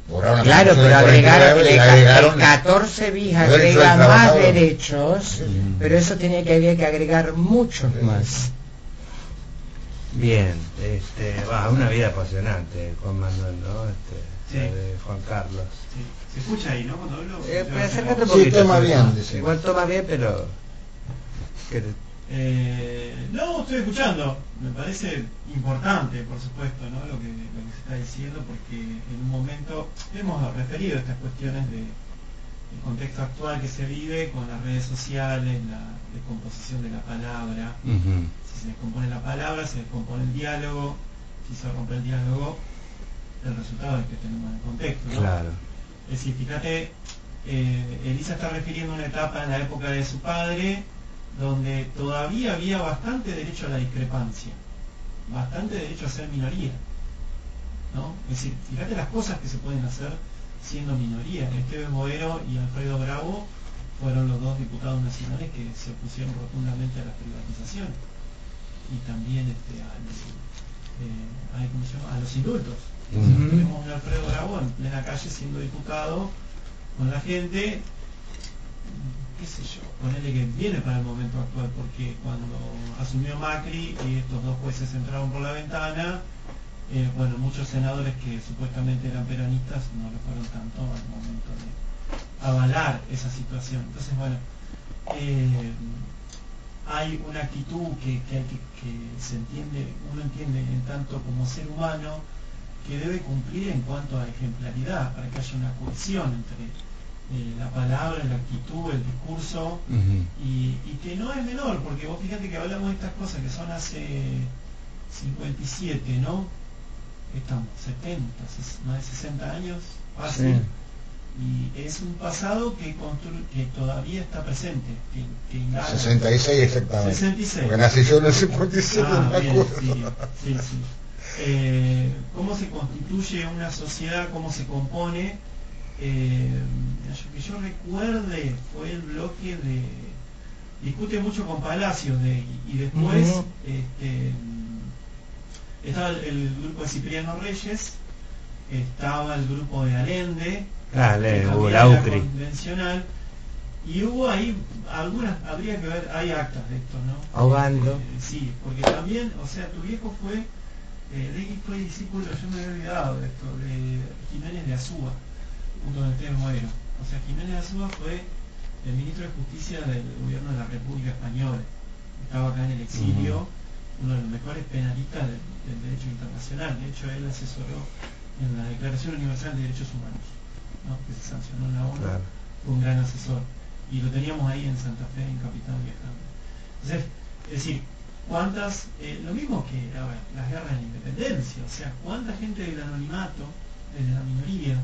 Borraron la Claro, Constitución pero del 49 y agregaron, agregaron el 14 bis derecho del agrega más trabajador. derechos, pero eso había que agregar muchos más. Bien, una vida apasionante, Juan Manuel, ¿no? Sí. La de Juan Carlos. Sí. ¿Se escucha ahí, no? Cuando hablo. Pero acércate un Sí, poquito. toma bien, dice. Igual toma bien, pero... No, estoy escuchando. Me parece importante, por supuesto, ¿no? Lo que se está diciendo, porque en un momento hemos referido a estas cuestiones del contexto actual que se vive con las redes sociales, la descomposición de la palabra. Ujú. Si se descompone la palabra, se descompone el diálogo. Si se rompe el diálogo, el resultado es que tenemos el contexto, ¿no? Claro. Es decir, fíjate, Elisa está refiriendo a una etapa en la época de su padre donde todavía había bastante derecho a la discrepancia, bastante derecho a ser minoría, ¿no? Es decir, fíjate las cosas que se pueden hacer siendo minoría. Esteban Boero y Alfredo Bravo fueron los dos diputados nacionales que se opusieron rotundamente a la privatización y también ¿cómo se llama? A los indultos. Ujú. Tenemos un Alfredo Bravo en plena calle siendo diputado con la gente, qué sé yo, ponele que viene para el momento actual, porque cuando asumió Macri y estos dos jueces entraron por la ventana, bueno, muchos senadores que supuestamente eran peronistas no lo fueron tanto al momento de avalar esa situación. Entonces, bueno, hay una actitud que se entiende, uno entiende en tanto como ser humano, que debe cumplir en cuanto a ejemplaridad, para que haya una cohesión entre la palabra, la actitud, el discurso, Ujú. y que no es menor, porque vos fíjate que hablamos de estas cosas que son hace 57, ¿no? Estamos 70, más de 60 años, fácil. Sí. Y es un pasado que todavía está presente, que indaga. 66 exactamente. 66. Porque nací yo en el 57, no me Bien, acuerdo. sí. Cómo se constituye una sociedad, cómo se compone. Que yo recuerde fue el bloque de... Discute mucho con Palacios y después Ujú. estaba el grupo de Cipriano Reyes, estaba el grupo de Allende, Dale, que hubo también la era UCRI. convencional, y hubo ahí algunas, habría que ver, hay actas de esto, ¿no? Ahogando. Sí, porque también, o sea, tu viejo fue discípulo, yo me había olvidado de esto, de Jiménez de Azúa, junto con Esteban Boero. O sea, Jiménez de Azúa fue el ministro de Justicia del gobierno de la República Española. Estaba acá en el exilio, uno de los mejores penalistas del derecho internacional. De hecho, él asesoró en la Declaración Universal de Derechos Humanos, ¿no? Que se sancionó en la ONU. Claro. Fue un gran asesor. Y lo teníamos ahí en Santa Fe, en Capital viajando. Entonces, es decir, cuántas, lo mismo que las guerras de la independencia, o sea, cuánta gente del anonimato, desde la minoría,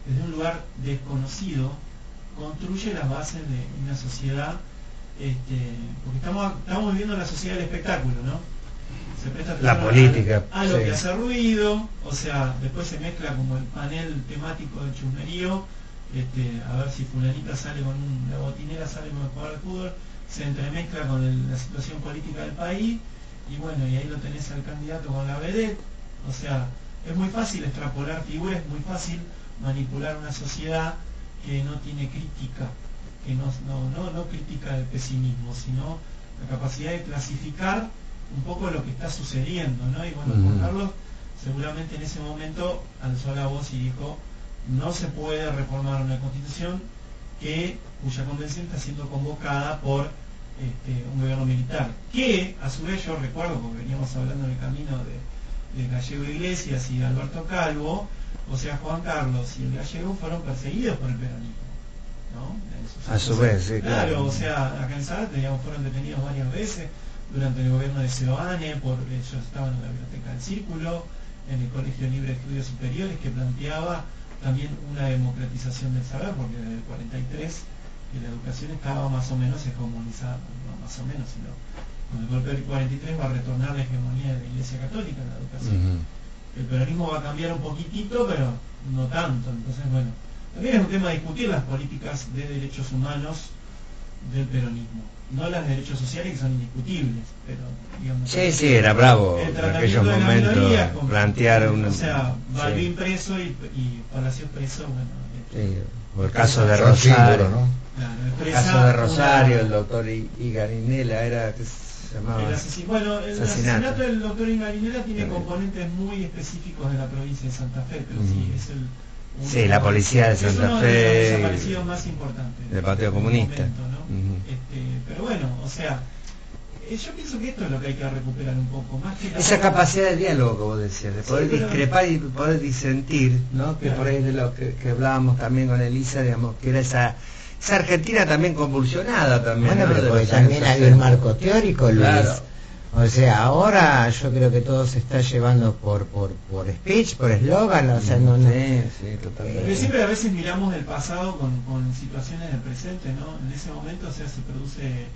desde un lugar desconocido, construye las bases de una sociedad, porque estamos viviendo la sociedad del espectáculo, ¿no? Se presta La atención política, a lo sí. que hace ruido, o sea, después se mezcla como el panel temático del chusmerío, a ver si fulanita sale con la botinera sale con el jugador de fútbol, se entremezcla con la situación política del país, y bueno, y ahí lo tenés al candidato con la vedette. O sea, es muy fácil extrapolar figuras, es muy fácil manipular una sociedad que no tiene crítica, que no crítica el pesimismo, sino la capacidad de clasificar un poco lo que está sucediendo, ¿no? Y bueno, Juan Carlos seguramente en ese momento alzó la voz y dijo: no se puede reformar una constitución cuya convención está siendo convocada por un gobierno militar, que a su vez yo recuerdo, porque veníamos hablando en el camino de Gallego Iglesias y de Alberto Calvo, o sea, Juan Carlos y el Gallego fueron perseguidos por el peronismo, ¿no? A su vez, sí, claro. O sea, acá en Zárate, digamos, fueron detenidos varias veces durante el gobierno de Seoane, ellos estaban en la biblioteca del Círculo, en el Colegio Libre de Estudios Superiores, que planteaba también una democratización del saber, porque desde el 43 la educación estaba más o menos hegemonizada, no más o menos, sino con el golpe del 43 va a retornar la hegemonía de la Iglesia Católica en la educación. El peronismo va a cambiar un poquitito, pero no tanto. Entonces, bueno, también es un tema de discutir las políticas de derechos humanos del peronismo, no las de derechos sociales, que son indiscutibles, pero digamos, sí, era bravo en aquellos momentos plantear o sea, Balbín preso y Palacios preso, bueno, sí, o el caso de Rosario, ¿no? Claro, el caso de Rosario, el doctor Igarinela era que se llamaba el asesinato del doctor Igarinela tiene componentes muy específicos de la provincia de Santa Fe, pero sí, es la policía de Santa Fe es uno Fe, de los desaparecidos más importantes del Partido Comunista, momento, ¿no? Pero bueno, o sea, yo pienso que esto es lo que hay que recuperar un poco más que esa capacidad de diálogo que vos decías, de poder discrepar y poder disentir, ¿no? Que por ahí de lo que hablábamos también con Elisa, digamos, que era esa Argentina también convulsionada también. Bueno, ¿no? pero porque también hay un marco teórico, Luis. Claro. O sea, ahora yo creo que todo se está llevando por speech, por eslogan, o sea, no... Sí, totalmente. Porque siempre a veces miramos el pasado con situaciones del presente, ¿no? En ese momento, o sea, se produce,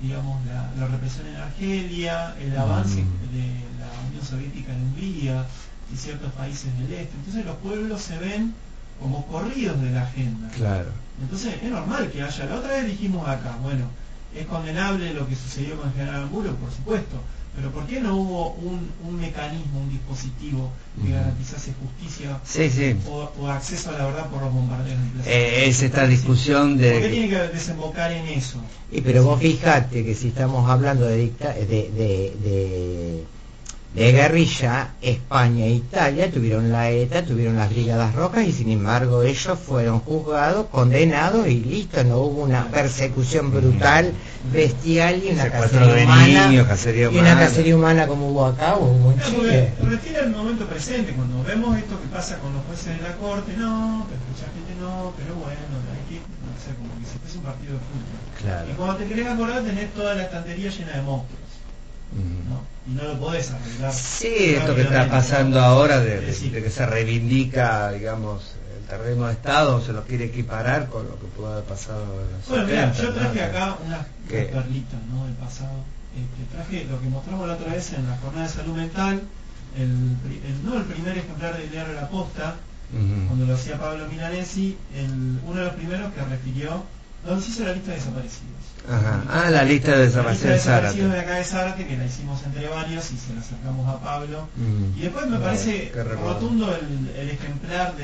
digamos, la represión en Argelia, el avance de la Unión Soviética en Hungría y ciertos países del este. Entonces los pueblos se ven como corridos de la agenda. Claro. Entonces es normal que haya, la otra vez dijimos acá, bueno, es condenable lo que sucedió con el general Angulo, por supuesto, pero ¿por qué no hubo un mecanismo, un dispositivo que garantizase justicia o acceso a la verdad por los bombardeos? Es esta discusión de... ¿Por qué tiene que desembocar en eso? Pero vos fijate que si estamos hablando de guerrilla, España e Italia tuvieron la ETA, tuvieron las Brigadas Rojas y sin embargo ellos fueron juzgados, condenados y listo, no hubo una persecución brutal, bestial y una cacería humana como hubo acá o hubo en Chile. Refiere al momento presente, cuando vemos esto que pasa con los jueces de la corte, no, pero mucha gente no, pero bueno, hay que, no sé, como que si fuese un partido de fútbol. Claro. Y cuando te querés acordar tenés toda la estantería llena de monstruos. ¿No? Y no lo podés arreglar. Sí, esto que está pasando ahora de que se reivindica, digamos, el terreno de Estado, se lo quiere equiparar con lo que pudo haber pasado en los 70, mira, yo traje acá unas perlitas, ¿no? del pasado. Traje lo que mostramos la otra vez en la jornada de salud mental, el primer ejemplar del diario La Posta, cuando lo hacía Pablo Milanesi, uno de los primeros que refirió donde se hizo la lista de desaparecidos. La lista de desaparecidos de Zárate. De acá de Zárate, que la hicimos entre varios y se la acercamos a Pablo. Y después me parece rotundo el ejemplar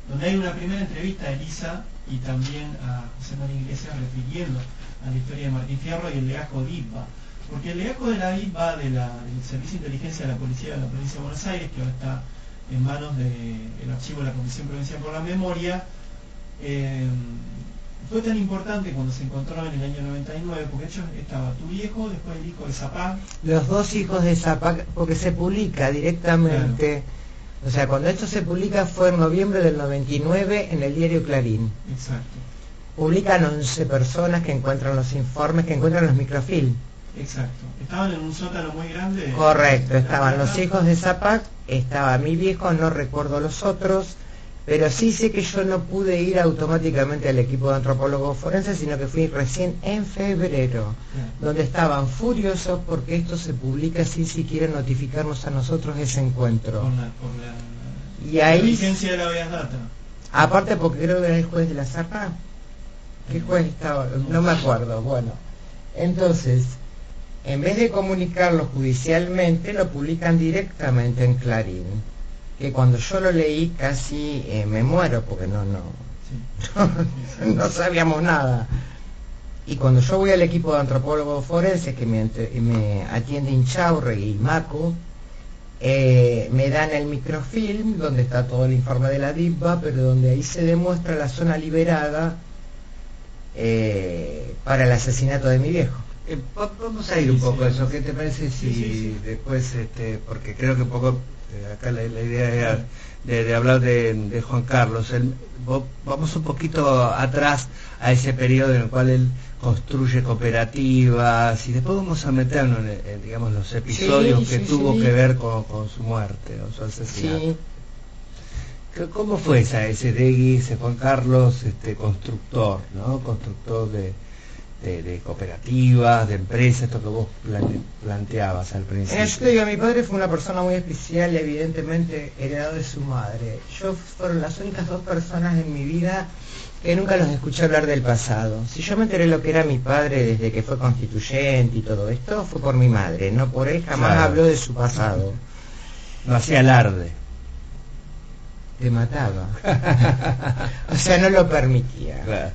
donde hay una primera entrevista a Elisa y también a José María Iglesias refiriendo a la historia de Martín Fierro y el legajo de IPA. Porque el legajo de la IPA, del Servicio de Inteligencia de la Policía de la Provincia de Buenos Aires, que ahora está en manos del archivo de la Comisión Provincial por la Memoria, fue tan importante cuando se encontró en el año 99, porque de hecho estaba tu viejo, después el hijo de Zapag. Los dos hijos de Zapag, porque se publica directamente. Claro. O sea, cuando esto se publica fue en noviembre del 99 en el diario Clarín. Exacto. Publican 11 personas que encuentran los informes, que encuentran los microfilm. Exacto. Estaban en un sótano muy grande. Correcto, estaban los hijos de Zapag, estaba mi viejo, no recuerdo los otros. Pero sí sé que yo no pude ir automáticamente al equipo de antropólogos forenses, sino que fui recién en febrero, donde estaban furiosos porque esto se publica sin siquiera notificarnos a nosotros ese encuentro. Y ahí, la vigencia de la Veas Data. Aparte porque creo que era el juez de la Zapa. ¿Qué juez estaba? No me acuerdo. Bueno, entonces, en vez de comunicarlo judicialmente, lo publican directamente en Clarín. Que cuando yo lo leí casi me muero, porque no sabíamos nada. Y cuando yo voy al equipo de antropólogos forenses que me atiende Inchaurre y Macu, me dan el microfilm donde está todo el informe de la DIPA, pero donde ahí se demuestra la zona liberada para el asesinato de mi viejo. Vamos a ir un poco a eso. ¿Qué te parece si después, porque creo que un poco acá la idea era de hablar de Juan Carlos. Vamos un poquito atrás a ese periodo en el cual él construye cooperativas y después vamos a meternos en digamos, los episodios que tuvo que ver con su muerte o su asesinato. ¿Cómo fue ese Degui, ese Juan Carlos, constructor, ¿no? Constructor de cooperativas, de empresas, esto que vos planteabas al principio? Yo te digo, mi padre fue una persona muy especial y evidentemente heredado de su madre. Fueron las únicas dos personas en mi vida que nunca los escuché hablar del pasado. Si yo me enteré lo que era mi padre desde que fue constituyente y todo esto, fue por mi madre, no por él. Jamás habló de su pasado. No hacía alarde. Te mataba. O sea, no lo permitía. Claro.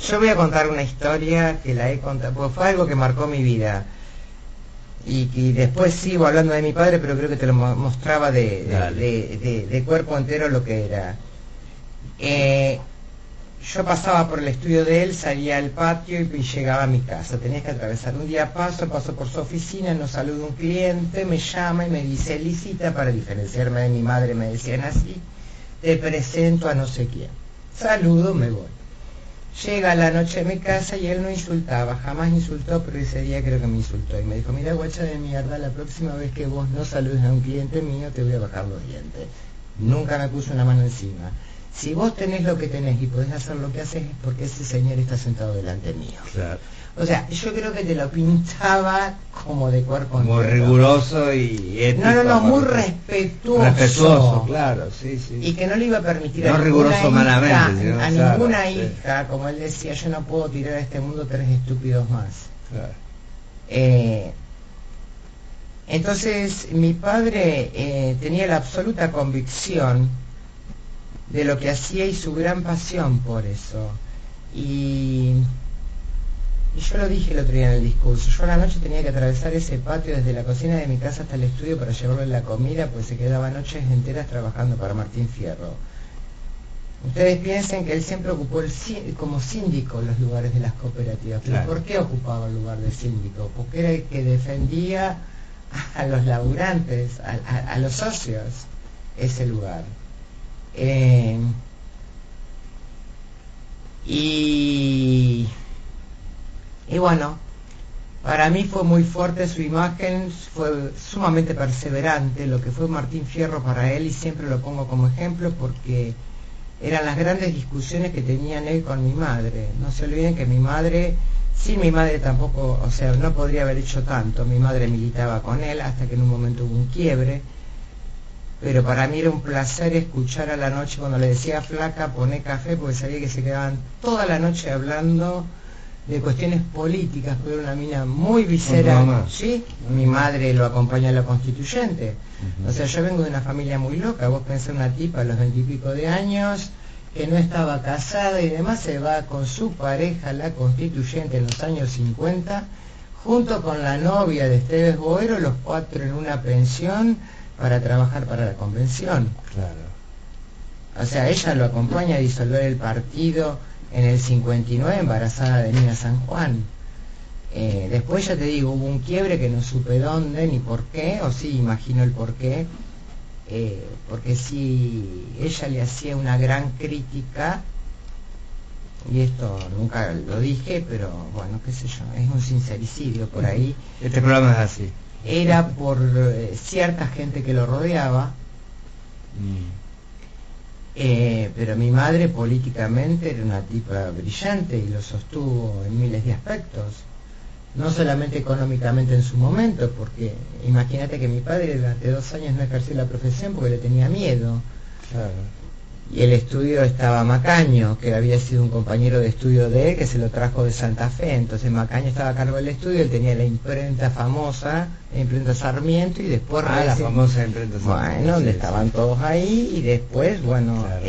Yo voy a contar una historia que la he contado, porque fue algo que marcó mi vida. Y después sigo hablando de mi padre, pero creo que te lo mostraba de cuerpo entero lo que era. Yo pasaba por el estudio de él, salía al patio y llegaba a mi casa. Tenías que atravesar un día paso por su oficina, nos saluda un cliente, me llama y me dice: Lisita, para diferenciarme de mi madre me decían así, te presento a no sé quién. Saludo, me voy. Llega la noche a mi casa y él no insultaba, jamás insultó, pero ese día creo que me insultó. Y me dijo: mira, guacha de mierda, la próxima vez que vos no saludes a un cliente mío te voy a bajar los dientes. Nunca me puso una mano encima. Si vos tenés lo que tenés y podés hacer lo que haces, es porque ese señor está sentado delante mío. Claro. O sea, yo creo que te lo pintaba como de cuerpo muy entero. Riguroso y ético. No, muy respetuoso. Respetuoso, claro, sí. Y que no le iba a permitir no a riguroso malamente, sino, a claro, ninguna hija, como él decía, yo no puedo tirar a este mundo 3 estúpidos más. Claro. Entonces, mi padre tenía la absoluta convicción de lo que hacía y su gran pasión por eso. Y yo lo dije el otro día en el discurso, yo a la noche tenía que atravesar ese patio desde la cocina de mi casa hasta el estudio para llevarle la comida, pues se quedaba noches enteras trabajando para Martín Fierro. Ustedes piensen que él siempre ocupó como síndico los lugares de las cooperativas. ¿Pero por qué ocupaba el lugar de síndico? Porque era el que defendía a los laburantes, a los socios, ese lugar. Y bueno, para mí fue muy fuerte su imagen, fue sumamente perseverante lo que fue Martín Fierro para él, y siempre lo pongo como ejemplo porque eran las grandes discusiones que tenían él con mi madre. No se olviden que mi madre, sin mi madre tampoco, o sea, no podría haber hecho tanto. Mi madre militaba con él hasta que en un momento hubo un quiebre. Pero para mí era un placer escuchar a la noche cuando le decía: flaca, poné café, porque sabía que se quedaban toda la noche hablando de cuestiones políticas, porque era una mina muy visceral. ¿Sí? Mi madre lo acompaña a la constituyente. O sea, yo vengo de una familia muy loca. Vos pensás, una tipa a los 20 y pico de años, que no estaba casada y demás, se va con su pareja, la constituyente, en los años 50, junto con la novia de Esteves Boero, los 4 en una pensión, para trabajar para la convención. Claro. O sea, ella lo acompaña a disolver el partido en el 59, embarazada de Nina San Juan. Después, ya te digo, hubo un quiebre que no supe dónde ni por qué, o sí imagino el por qué, porque sí, ella le hacía una gran crítica, y esto nunca lo dije, pero bueno, qué sé yo, es un sincericidio por ahí. Este programa es así. Era por cierta gente que lo rodeaba. Pero mi madre políticamente era una tipa brillante y lo sostuvo en miles de aspectos, no solamente económicamente en su momento, porque imagínate que mi padre durante 2 años no ejerció la profesión porque le tenía miedo. Claro. y el estudio estaba Macaño, que había sido un compañero de estudio de él, que se lo trajo de Santa Fe. Entonces Macaño estaba a cargo del estudio, él tenía la imprenta famosa, la imprenta Sarmiento, y después la famosa imprenta Sarmiento. Bueno, donde estaban todos ahí, y después, bueno, claro.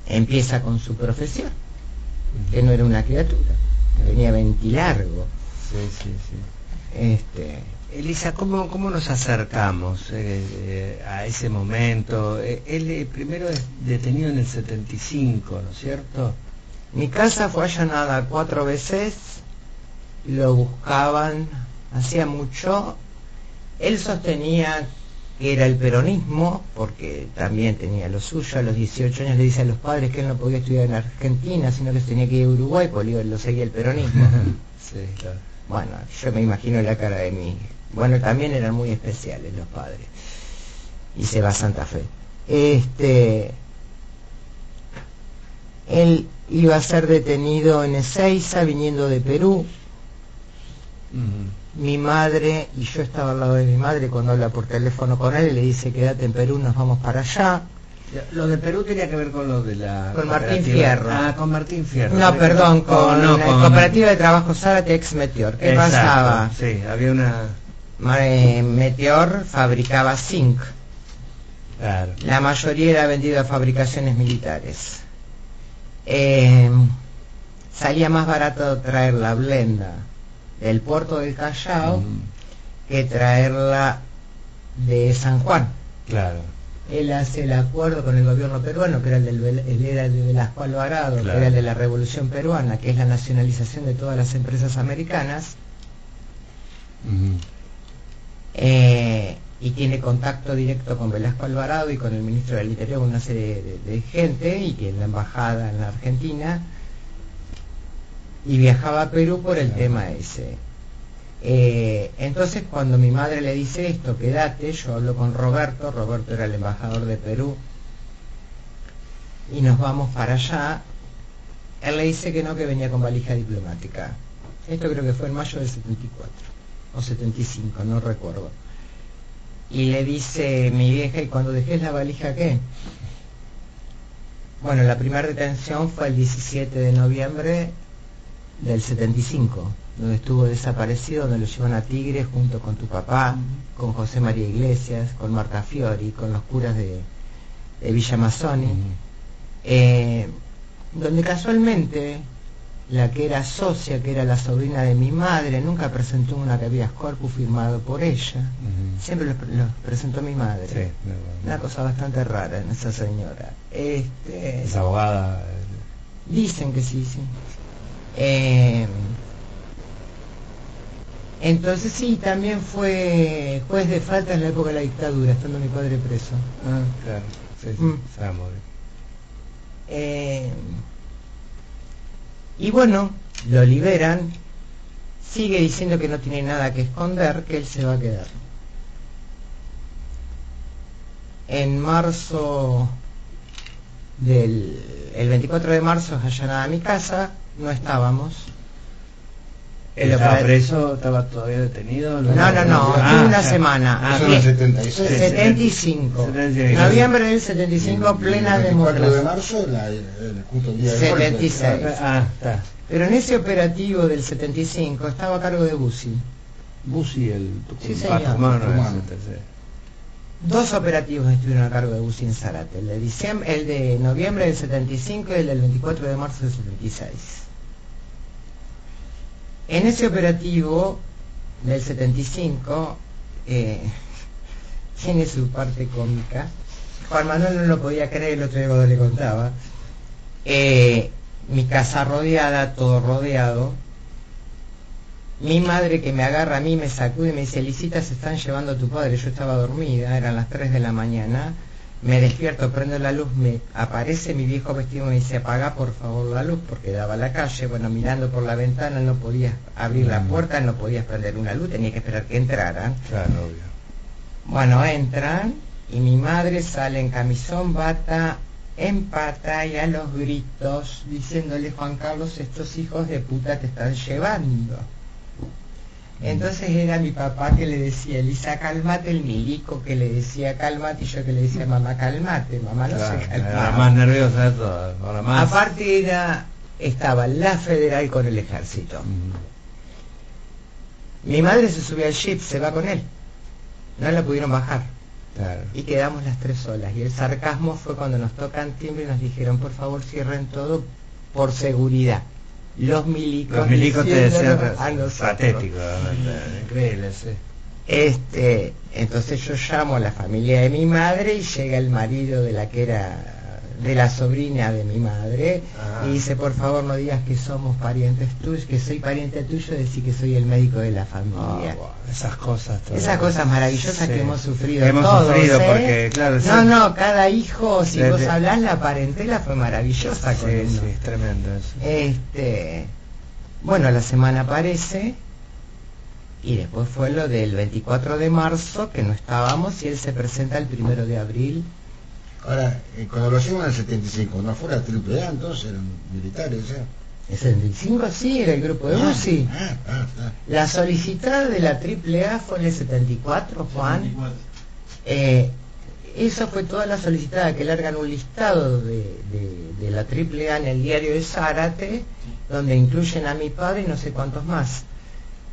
Empieza con su profesión, que no era una criatura, tenía ventilargo. Sí. Elisa, ¿cómo nos acercamos a ese momento? Él primero es detenido en el 75, ¿no es cierto? Mi casa fue allanada 4 veces, lo buscaban, hacía mucho. Él sostenía que era el peronismo, porque también tenía lo suyo. A los 18 años le dice a los padres que él no podía estudiar en Argentina, sino que se tenía que ir a Uruguay, porque lo seguía el peronismo. Sí, claro. Bueno, yo me imagino la cara de mi... Bueno, también eran muy especiales los padres. Y se va a Santa Fe. Él iba a ser detenido en Ezeiza, viniendo de Perú. Mi madre, y yo estaba al lado de mi madre cuando habla por teléfono con él, y le dice: quédate en Perú, nos vamos para allá. Lo de Perú tenía que ver con lo de la... Con Martín Fierro. Con Martín Fierro. No, perdón, con la Cooperativa de Trabajo Zárate ex Meteor. ¿Qué pasaba? Sí, había una... Meteor fabricaba zinc. Claro. La mayoría era vendido a fabricaciones militares. Salía más barato traer la blenda del puerto del Callao que traerla de San Juan. Claro. Él hace el acuerdo con el gobierno peruano, que era el de Velasco Alvarado, claro, que era el de la Revolución Peruana, que es la nacionalización de todas las empresas americanas. Y tiene contacto directo con Velasco Alvarado y con el ministro del Interior, con una serie de gente, y que en la embajada en la Argentina, y viajaba a Perú por el tema ese. Entonces, cuando mi madre le dice esto, quédate, yo hablo con Roberto era el embajador de Perú, y nos vamos para allá. Él le dice que no, que venía con valija diplomática. Esto creo que fue en mayo del 74 o 75, no recuerdo. Y le dice mi vieja: ¿y cuando dejes la valija qué? Bueno, la primera detención fue el 17 de noviembre del 75, donde estuvo desaparecido, donde lo llevan a Tigre junto con tu papá, con José María Iglesias, con Marta Fiori, con los curas de Villa Mazzoni, donde casualmente la que era socia, que era la sobrina de mi madre, nunca presentó un habeas corpus firmado por ella. Siempre los presentó mi madre. Sí, una cosa bastante rara en esa señora. Es abogada. Dicen que sí. Entonces sí, también fue juez de falta en la época de la dictadura, estando mi padre preso. Claro, sí, sabe muy bien. Y bueno, lo liberan, sigue diciendo que no tiene nada que esconder, que él se va a quedar. En marzo el 24 de marzo es allanada mi casa, no estábamos. ¿Él estaba preso? ¿Estaba todavía detenido? No, tuvo una semana. Eso en el 76. 75. Noviembre del 75, plena democracia. El 24 de marzo, el justo día de 76. Está. Pero en ese operativo del 75 estaba a cargo de Bussi. Bussi, el tucumano. Sí. 2 operativos estuvieron a cargo de Bussi en Zárate, el de noviembre del 75 y el del 24 de marzo del 76. En ese operativo del 75 tiene su parte cómica. Juan Manuel no lo podía creer, el otro día cuando le contaba. Mi casa rodeada, todo rodeado. Mi madre, que me agarra a mí, me sacude y me dice: Lisita, se están llevando a tu padre. Yo estaba dormida, eran las 3 de la mañana. Me despierto, prendo la luz, me aparece mi viejo vestido y me dice: apaga por favor la luz, porque daba a la calle. Bueno, mirando por la ventana no podías abrir la puerta, no podías prender una luz, tenía que esperar que entraran. Claro, obvio. Bueno, entran y mi madre sale en camisón, bata, en pata y a los gritos, diciéndole: Juan Carlos, estos hijos de puta te están llevando. Entonces era mi papá que le decía, Elisa, calmate, el milico que le decía calmate, y yo que le decía, mamá, calmate, mamá no Claro, se calmaba. era más nerviosa de todo, ahora más. Aparte estaba la federal con el ejército. Mi madre se subió al jeep, se va con él. No la pudieron bajar. Claro. Y quedamos las tres solas. Y el sarcasmo fue cuando nos tocan timbre y nos dijeron, por favor, cierren todo por seguridad. Los milicos te decían a nosotros. patético, increíble, sí. Entonces yo llamo a la familia de mi madre y llega el marido de la que era de la sobrina de mi madre y dice, por favor no digas que somos parientes tuyos, que soy pariente tuyo, decir que soy el médico de la familia. Wow, esas cosas Maravillosas sí. que hemos sufrido todos, porque claro, cada hijo, si vos hablás, la parentela fue maravillosa con uno. Sí, es tremendo eso. Bueno, la semana aparece y después fue lo del 24 de marzo que no estábamos y él se presenta el 1 de abril. Ahora, cuando lo llevan en el 75, ¿no fue la AAA entonces? ¿Eran militares ya? El 75 sí, era el grupo de UCI. La solicitada de la AAA fue en el 74, Juan. 74. Eso fue toda la solicitada, que largan un listado de la AAA en el diario de Zárate, donde incluyen a mi padre y no sé cuántos más.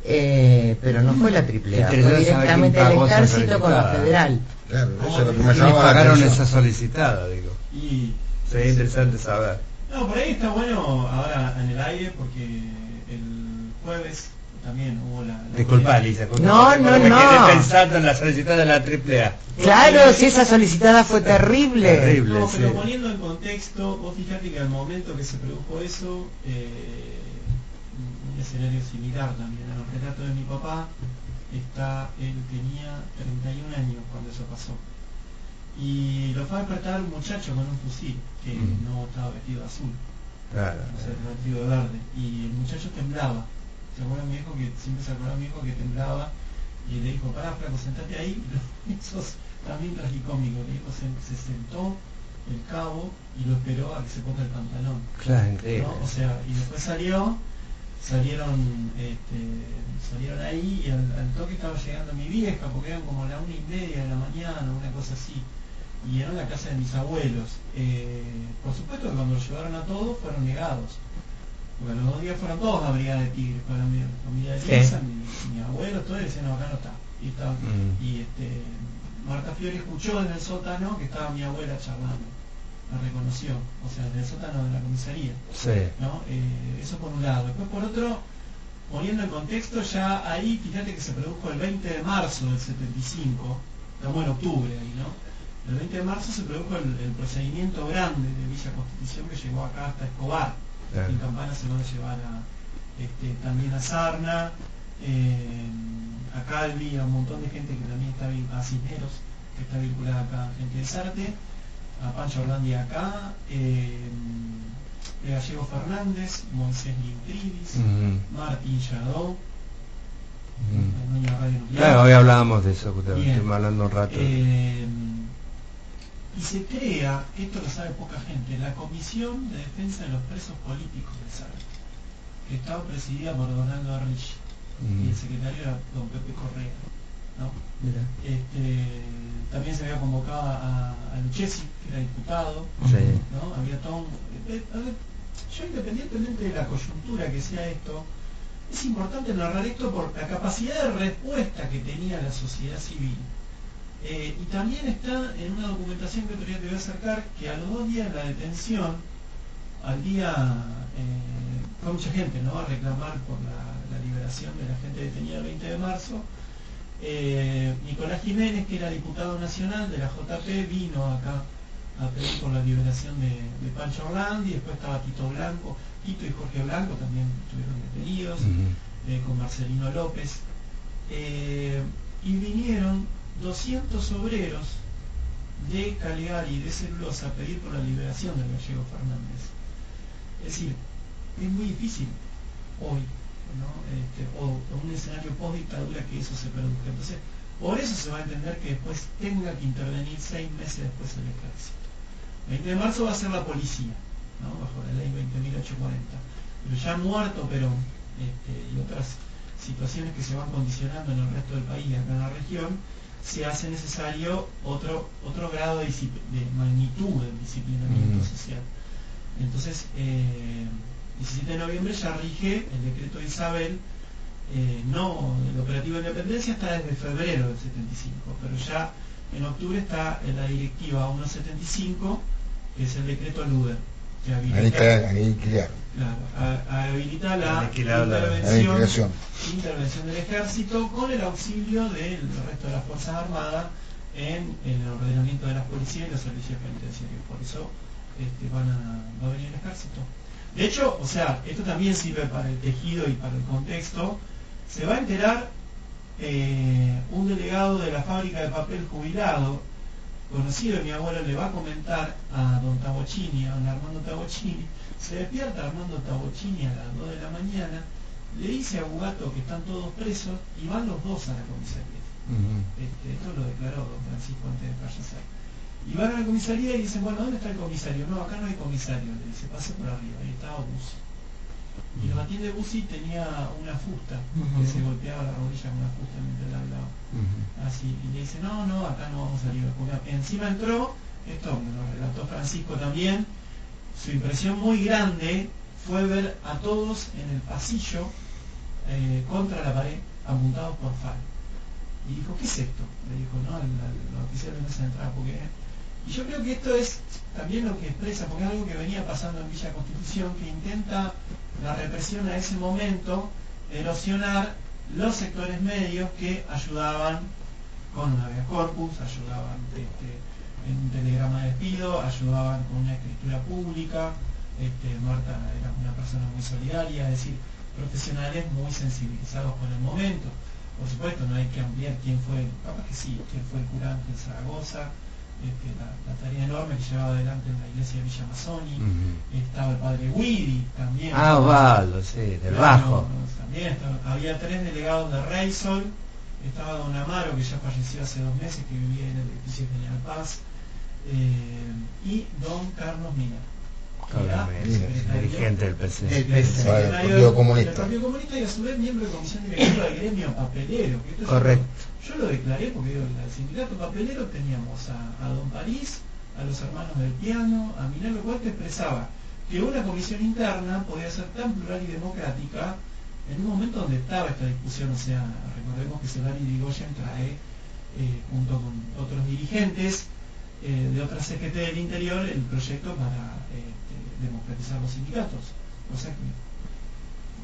Pero no fue la AAA, fue directamente el ejército con la federal. Claro, eso es lo que me ¿Quiénes llamaba la pagaron atención. esa solicitada, digo? Y Sería interesante saber. no, por ahí está bueno ahora en el aire porque el jueves también hubo la Disculpa, Lisa. No. Me quedé pensando en la solicitada de la AAA. Claro, si esa solicitada fue terrible. Terrible. No, pero Sí. poniendo en contexto, vos fíjate que al momento que se produjo eso, un escenario similar también a los relatos de mi papá, él tenía 31 años cuando eso pasó. Y lo fue a despertar un muchacho con un fusil, que no estaba vestido de azul, Claro. o sea, estaba vestido de verde. Y el muchacho temblaba. Se acuerda mi hijo que siempre se acuerda mi hijo que temblaba y le dijo, pará, flaco, sentate ahí. Eso es también tragicómico. Le dijo, se sentó el cabo y lo esperó a que se ponga el pantalón. Claro, increíble. ¿No? O sea, y después salieron ahí y al toque estaba llegando mi vieja, porque eran como la 1:30 de la mañana, una cosa así. Y era en la casa de mis abuelos. Por supuesto que cuando lo llevaron a todos fueron negados. Porque los 2 días fueron todos a Brigada de Tigres, para la familia de Lisa, mi abuelo, todo, y decían, no, acá no está. Y Marta Fiori escuchó desde el sótano que estaba mi abuela charlando. La reconoció, o sea, desde el sótano de la comisaría. Sí. ¿No? Eso por un lado. Después por otro, poniendo en contexto, ya ahí, fíjate que se produjo el 20 de marzo del 75, estamos en octubre ahí, ¿no? El 20 de marzo se produjo el procedimiento grande de Villa Constitución que llegó acá hasta Escobar. Claro. En Campana se van a llevar también a Sarna, a Calvi, a un montón de gente que también está a Cisneros, que está vinculada acá, gente de Sarte, a Pancho Orlandi acá, Gallego Fernández, Moisés Liutridis, Martín Yadó, Doña Radio Nuclear. Claro, hoy hablábamos de eso, que Bien. estuvimos hablando un rato. Y se crea, esto lo sabe poca gente, la Comisión de Defensa de los Presos Políticos de Sarte, que estaba presidida por Donaldo Arrighi, y el secretario era don Pepe Correa, ¿no? También se había convocado a Lucchesi, que era diputado, Sí. ¿no? Había todo yo, independientemente de la coyuntura que sea esto, es importante narrar esto por la capacidad de respuesta que tenía la sociedad civil. Y también está en una documentación que otro día te voy a acercar, que a los 2 días de la detención, al día, fue mucha gente, ¿no?, a reclamar por la liberación de la gente detenida el 20 de marzo. Nicolás Jiménez, que era diputado nacional de la JP, vino acá a pedir por la liberación de Pancho Orlandi. Después estaba Tito y Jorge Blanco también estuvieron detenidos, con Marcelino López, y vinieron 200 obreros de Calegari y de Celulosa a pedir por la liberación del Gallego Fernández. Es decir, es muy difícil hoy, ¿no? O un escenario post dictadura que eso se produzca. Entonces, por eso se va a entender que después tenga que intervenir 6 meses después el ejército. El 20 de marzo va a ser la policía, ¿no?, bajo la ley 20.840. Pero ya muerto Perón y otras situaciones que se van condicionando en el resto del país y acá en la región, se hace necesario otro grado de magnitud del disciplinamiento social. Entonces, 17 de noviembre ya rige el decreto de Isabel, no, el operativo de independencia está desde febrero del 75, pero ya en octubre está en la directiva 175, que es el decreto LUDER, que habilita la intervención del ejército con el auxilio del resto de las Fuerzas Armadas en el ordenamiento de las policías y los servicios penitenciarios. Por eso va a venir el ejército. De hecho, o sea, esto también sirve para el tejido y para el contexto. Se va a enterar un delegado de la fábrica de papel jubilado, conocido de mi abuelo, le va a comentar a don Tabochini, a don Armando Tabochini. Se despierta Armando Tabochini a las 2 de la mañana, le dice a Bugato que están todos presos y van los dos a la comisaría. Esto lo declaró don Francisco antes de fallecer. Y van a la comisaría y dicen, bueno, ¿dónde está el comisario? No, acá no hay comisario. Le dice, pase por arriba. Ahí estaba Bussi. Y los atiende Bussi, tenía una fusta, que se golpeaba la rodilla con una fusta mientras le hablaba. Así, y le dice, no, acá no vamos a salir. Porque encima entró, esto me lo relató Francisco también, su impresión muy grande fue ver a todos en el pasillo, contra la pared, apuntados por FARC. Y dijo, ¿qué es esto? Le dijo, no, los oficiales no se entraba porque... Y yo creo que esto es también lo que expresa, porque es algo que venía pasando en Villa Constitución, que intenta la represión a ese momento erosionar los sectores medios que ayudaban con un habeas corpus, ayudaban en un telegrama de despido, ayudaban con una escritura pública. Marta era una persona muy solidaria, es decir, profesionales muy sensibilizados con el momento. Por supuesto, no hay que ampliar quién fue, capaz que sí, quién fue el curante en Zaragoza, la tarea enorme que llevaba adelante en la iglesia de Villa Mazzoni. Estaba el padre Guidi también. Osvaldo, sí, del Bajo. También había 3 delegados de Reysol, estaba don Amaro, que ya falleció hace 2 meses, que vivía en el edificio General Paz, y don Carlos Mina. Dirigente del PC. El Partido Comunista. El Partido Comunista y a su vez miembro de comisión directiva del gremio papelero. Que esto correcto. Yo lo declaré porque digo, el sindicato papelero teníamos a don París, a los hermanos del piano, a Minerva Cual, que expresaba que una comisión interna podía ser tan plural y democrática en un momento donde estaba esta discusión. O sea, recordemos que Solari y Irigoyen trae, junto con otros dirigentes de otras CGT del interior, el proyecto para democratizar los sindicatos, cosa que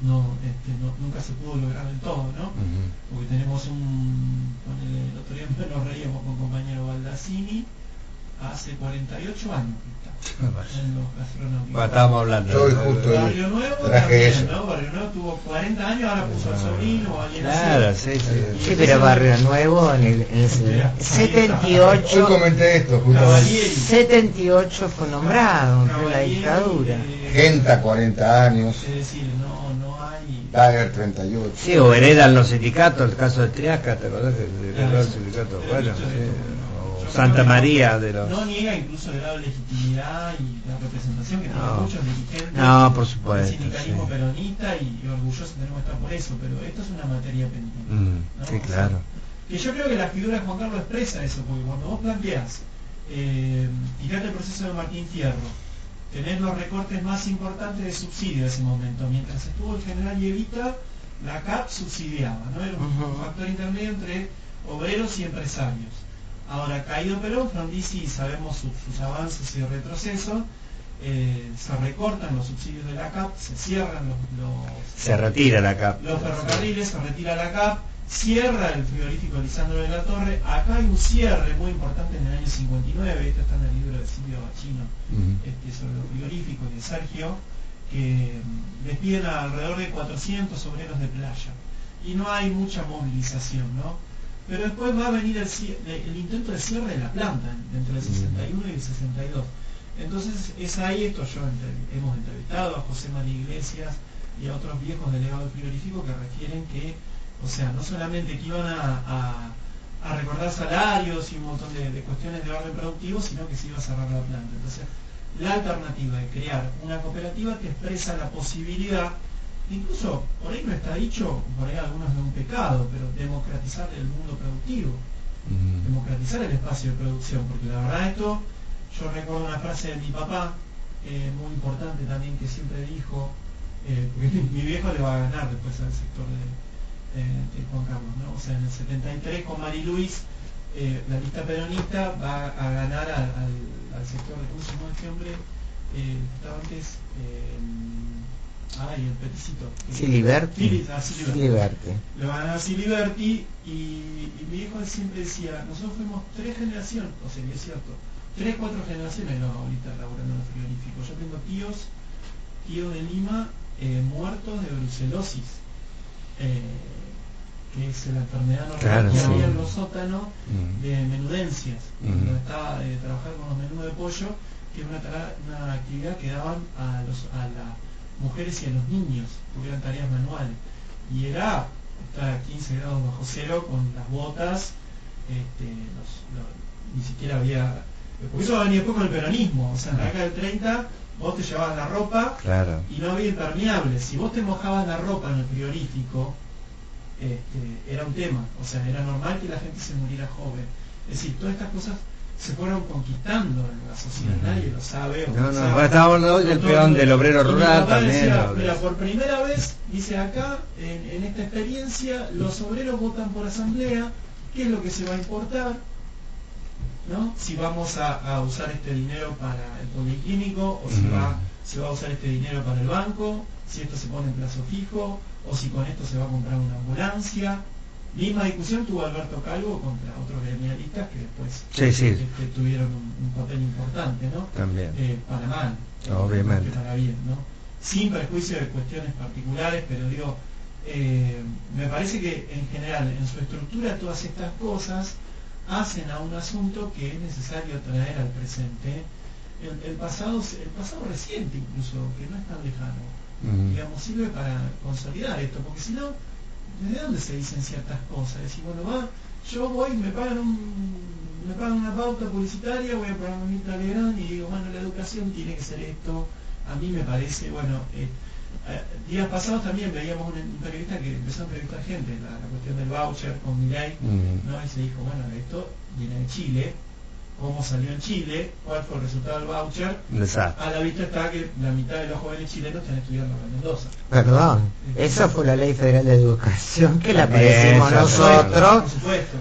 nunca se pudo lograr del todo, ¿no? Porque tenemos el otro día nos reíamos con compañero Baldassini, hace 48 años que está en los gastronómicos. Estábamos hablando. Barrio Nuevo también, ¿no? Barrio Nuevo tuvo 40 años, ahora puso al sobrino o alguien así. Claro, sí. Sí, pero Barrio Nuevo en el 78. Hoy comenté esto, justamente. 78 fue nombrado en la dictadura. Genta, 40 años. Es decir, no hay... Dager, 38. Sí, o heredan los sindicatos, el caso de Triaca, ¿te acordás que heredó el sindicato? Bueno, Santa María de los... No niega incluso el grado de legitimidad y la representación que tienen muchos dirigentes. No, por supuesto. El sindicalismo peronista y orgulloso tenemos que estar por eso, pero esto es una materia pendiente. ¿no? Sí, claro. Que yo creo que la figura de Juan Carlos expresa eso, porque cuando vos planteás, fíjate el proceso de Martín Fierro, tenés los recortes más importantes de subsidio de ese momento. Mientras estuvo el general Evita, la CAP subsidiaba, ¿no? Era un factor intermedio entre obreros y empresarios. Ahora, caído Perón, Frondizi, sabemos sus avances y retrocesos, se recortan los subsidios de la CAP, se cierran se retira la CAP. Los ferrocarriles, se retira la CAP, cierra el frigorífico Lisandro de la Torre. Acá hay un cierre muy importante en el año 59, esto está en el libro de Silvio Bachino, sobre los frigoríficos y de Sergio, que despiden a alrededor de 400 obreros de playa. Y no hay mucha movilización, ¿no? Pero después va a venir el intento de cierre de la planta entre el 61 y el 62. Entonces es ahí esto, hemos entrevistado a José María Iglesias y a otros viejos delegados del frigorífico que refieren que, o sea, no solamente que iban a recordar salarios y un montón de cuestiones de orden productivo, sino que se iba a cerrar la planta. Entonces, la alternativa de crear una cooperativa que expresa la posibilidad incluso por ahí no está dicho, por ahí algunos de un pecado, pero democratizar el mundo productivo, democratizar el espacio de producción, porque la verdad esto, yo recuerdo una frase de mi papá, muy importante también, que siempre dijo, porque mi viejo le va a ganar después al sector de Juan Carlos, ¿no? O sea, en el 73 con Mari Luis, la lista peronista va a ganar al sector de, ¿cómo se llama este hombre? Estaba antes, el peticito. Siliberti. Siliberti. Lo va a ganar Siliberti, y mi viejo siempre decía, nosotros fuimos 3 generaciones, o sea, y es cierto, 3, 4 generaciones no, ahorita laburando en los frigoríficos. Yo tengo tíos de Lima muertos de brucelosis, que es la enfermedad normal que había en los sótanos de menudencias, donde estaba trabajando con los menús de pollo, que es una actividad que daban a las mujeres y a los niños, porque eran tareas manuales, y era estar a 15 grados bajo cero con las botas, ni siquiera había, porque eso va a venir después con el peronismo, o sea, en la década del 30 vos te llevabas la ropa y no había impermeables. Si vos te mojabas la ropa en el frigorífico, era un tema, o sea, era normal que la gente se muriera joven. Es decir, todas estas cosas se fueron conquistando en la sociedad, nadie lo sabe. Bueno, estábamos hablando hoy del peón del obrero rural también. Decía, mira, por primera vez, dice acá, en esta experiencia, los obreros votan por asamblea, ¿qué es lo que se va a importar? ¿No? Si vamos a usar este dinero para el policlínico, o si va a usar este dinero para el banco, si esto se pone en plazo fijo, o si con esto se va a comprar una ambulancia. Misma discusión tuvo Alberto Calvo contra otros gremialistas que después tuvieron un papel importante, ¿no? También. Para mal, obviamente. Para bien, ¿no? Sin perjuicio de cuestiones particulares, pero digo, me parece que en general, en su estructura, todas estas cosas hacen a un asunto que es necesario traer al presente, el pasado reciente incluso, que no es tan lejano, digamos, sirve para consolidar esto, porque si no, ¿desde dónde se dicen ciertas cosas? Decir, bueno, yo voy, me pagan una pauta publicitaria, voy a pagar un Telegram y digo, bueno, la educación tiene que ser esto. A mí me parece, bueno, días pasados también veíamos un periodista que empezó a entrevistar gente, la cuestión del voucher con Milei, ¿no? Y se dijo, bueno, esto viene de Chile, cómo salió en Chile, cuál fue el resultado del voucher. Exacto. A la vista está que la mitad de los jóvenes chilenos están estudiando en Mendoza. Perdón, esa fue la Ley Federal de Educación que la padecimos nosotros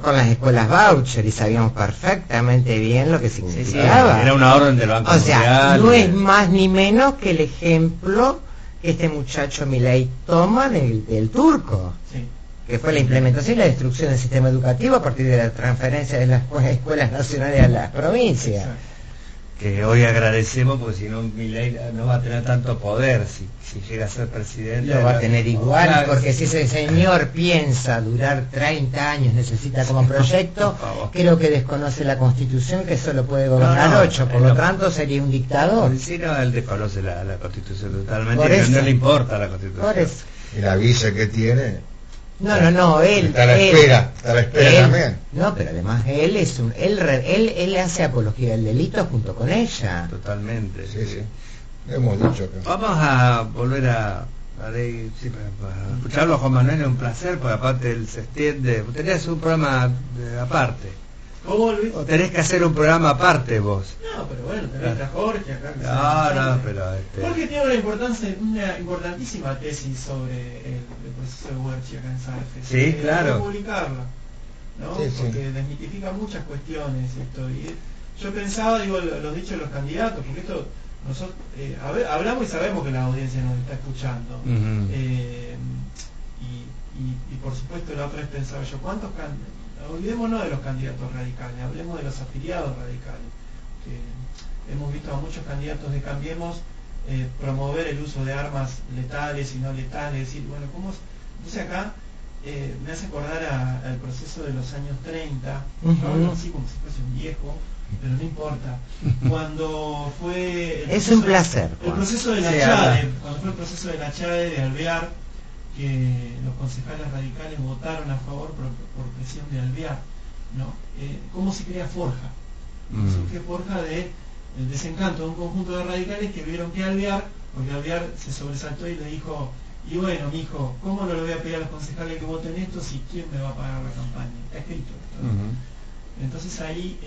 con las escuelas voucher, y sabíamos perfectamente bien lo que significaba. Era una orden del Banco Mundial. O sea, no es más ni menos que el ejemplo que este muchacho Milei toma del turco. Sí. Que fue la implementación y la destrucción del sistema educativo a partir de la transferencia de las escuelas nacionales a las provincias. Que hoy agradecemos, porque si no Milei no va a tener tanto poder si llega a ser presidente. Lo va a tener igual, porque si ese señor piensa durar 30 años, necesita como proyecto, creo que desconoce la Constitución, que solo puede gobernar 8, por lo tanto sería un dictador. Sí, no, él desconoce la Constitución totalmente, no le importa la Constitución. Por eso. Y la visa que tiene. No, él está a la espera también. No, pero además él hace apología del delito junto con ella. Totalmente. Sí. Hemos dicho que... Vamos a volver a escucharlo a Juan Manuel, es un placer, porque aparte él se extiende. Tenés un programa aparte. ¿Cómo, Luis? O tenés que hacer un programa aparte vos. No, pero bueno, tenés a Jorge acá. Pero Jorge tiene una importantísima tesis sobre el proceso de Huerchi acá en Sartre. Sí, claro. Hay que publicarla, ¿no? Sí. Porque desmitifica muchas cuestiones esto. Y yo pensaba, los dichos de los candidatos, porque esto nosotros hablamos y sabemos que la audiencia nos está escuchando. Y por supuesto la otra vez pensaba yo, olvidémonos de los candidatos radicales, hablemos de los afiliados radicales. Hemos visto a muchos candidatos de Cambiemos promover el uso de armas letales y no letales, decir, bueno, ¿cómo? Entonces acá me hace acordar al proceso de los años 30, yo hablo así como si fuese un viejo, pero no importa. Cuando fue un placer, el proceso de la Chade, cuando fue el proceso de la Chade de Alvear, que los concejales radicales votaron a favor por presión de Alvear, ¿no? ¿Cómo se crea Forja? Se crea Forja del desencanto de un conjunto de radicales que vieron que Alvear, porque Alvear se sobresaltó y le dijo, Y bueno, mijo, ¿cómo no le voy a pedir a los concejales que voten esto si quién me va a pagar la campaña? Está escrito esto, ¿no? Entonces ahí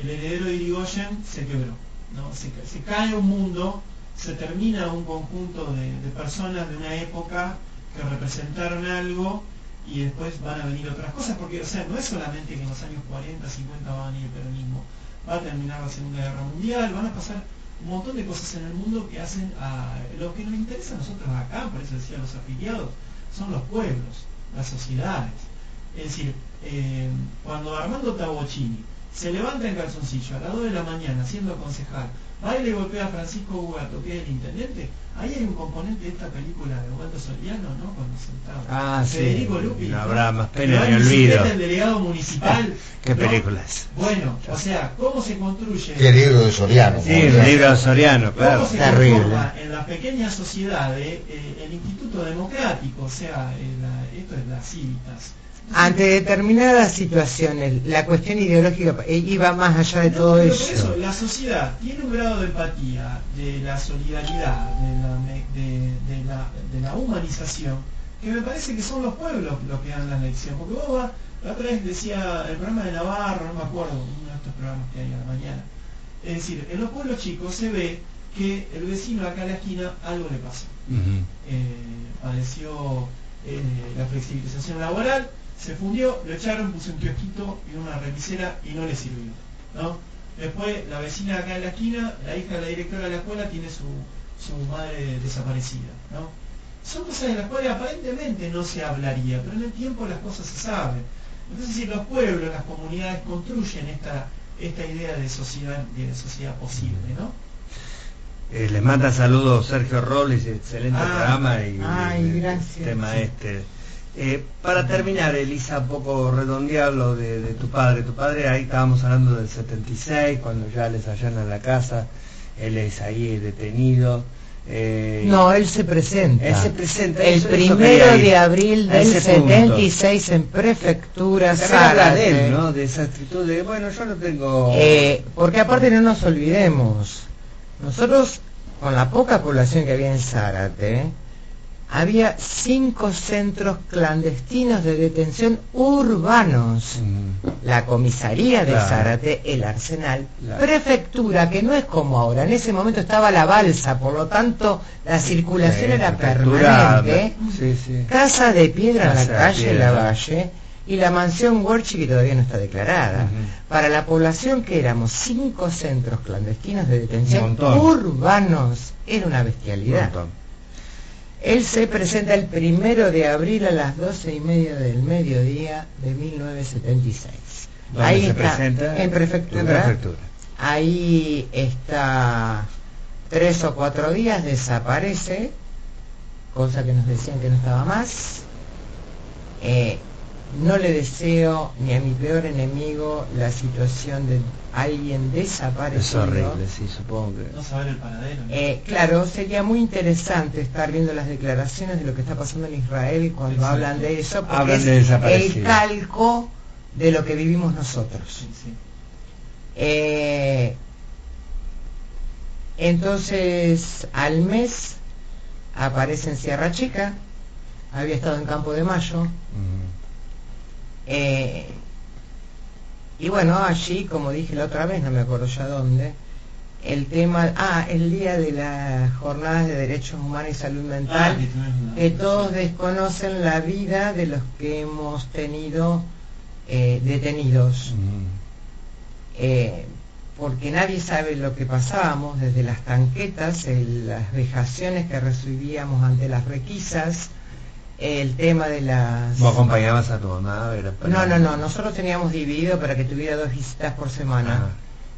el heredero de Irigoyen se quebró, ¿no? Se cae un mundo, se termina un conjunto de personas de una época que representaron algo y después van a venir otras cosas, porque o sea, no es solamente que en los años 40, 50 va a venir el peronismo, va a terminar la Segunda Guerra Mundial, van a pasar un montón de cosas en el mundo que hacen a lo que nos interesa a nosotros acá, por eso decía los afiliados, son los pueblos, las sociedades. Es decir, cuando Armando Tabochini se levanta en calzoncillo a las 2 de la mañana siendo concejal, va y le golpea a Francisco Ugato, que es el intendente, ahí hay un componente de esta película de Osvaldo Soriano, ¿no? Cuando sentaba Federico Lupi, no ¿no? habrá más pena ni olvido. El delegado municipal. ¿Qué ¿no? películas? Bueno, o sea, ¿cómo se construye? Qué libro de Soriano. Sí, un libro de Soriano, claro. ¿Cómo se conforma en las pequeñas sociedades el Instituto Democrático? O sea, esto es las Civitas. Ante determinadas situaciones, la cuestión ideológica iba más allá de todo pero eso. por eso. La sociedad tiene un grado de empatía, de la solidaridad, de la humanización, que me parece que son los pueblos los que dan la lección. Porque vos vas, la otra vez decía el programa de Navarro, no me acuerdo, uno de estos programas que hay a la mañana. Es decir, en los pueblos chicos se ve que el vecino acá a la esquina algo le pasó. Padeció la flexibilización laboral, se fundió, lo echaron, puso un kiosquito y una remisera y no le sirvió, ¿no? Después la vecina acá en la esquina, la hija de la directora de la escuela, tiene su madre desaparecida, ¿no? Son cosas de las cuales aparentemente no se hablaría, pero en el tiempo las cosas se saben. Entonces, si los pueblos, las comunidades construyen esta idea de sociedad posible, ¿no? Les manda saludos Sergio Robles, excelente programa y gracias. Tema para terminar, Elisa, un poco redondear lo de tu padre. Tu padre, ahí estábamos hablando del 76, cuando ya les allanan la casa, él es ahí detenido. No, él se presenta. Él se presenta. El 1 de abril del 76 en Prefectura Zárate. De él, ¿no? De esa actitud de, bueno, yo no tengo... porque aparte no nos olvidemos, nosotros, con la poca población que había en Zárate, había 5 centros clandestinos de detención urbanos. La comisaría de Zárate, el Arsenal, Prefectura, que no es como ahora, en ese momento estaba la balsa, por lo tanto la circulación era permanente. Casa de Piedra en la calle Lavalle y la mansión Huerchi, que todavía no está declarada. Para la población que éramos 5 centros clandestinos de detención urbanos, era una bestialidad. Él se presenta el 1 de abril a las 12:30 del mediodía de 1976. Ahí se está, presenta en Prefectura. Ahí está 3 o 4 días, desaparece, cosa que nos decían que no estaba más. No le deseo ni a mi peor enemigo la situación de alguien desaparecido. Es horrible, sí, supongo que... No saber el paradero, ¿no? Claro, sería muy interesante estar viendo las declaraciones de lo que está pasando en Israel cuando hablan de eso, porque es el calco de lo que vivimos nosotros. Entonces, al mes aparece en Sierra Chica, había estado en Campo de Mayo. Y bueno, allí, como dije la otra vez, no me acuerdo ya dónde, el tema, el día de las jornadas de derechos humanos y salud mental, que todos desconocen la vida de los que hemos tenido detenidos, porque nadie sabe lo que pasábamos, desde las tanquetas, las vejaciones que recibíamos ante las requisas, el tema de las... ¿Vos acompañabas a tu mamá? No, nosotros teníamos dividido para que tuviera 2 visitas por semana.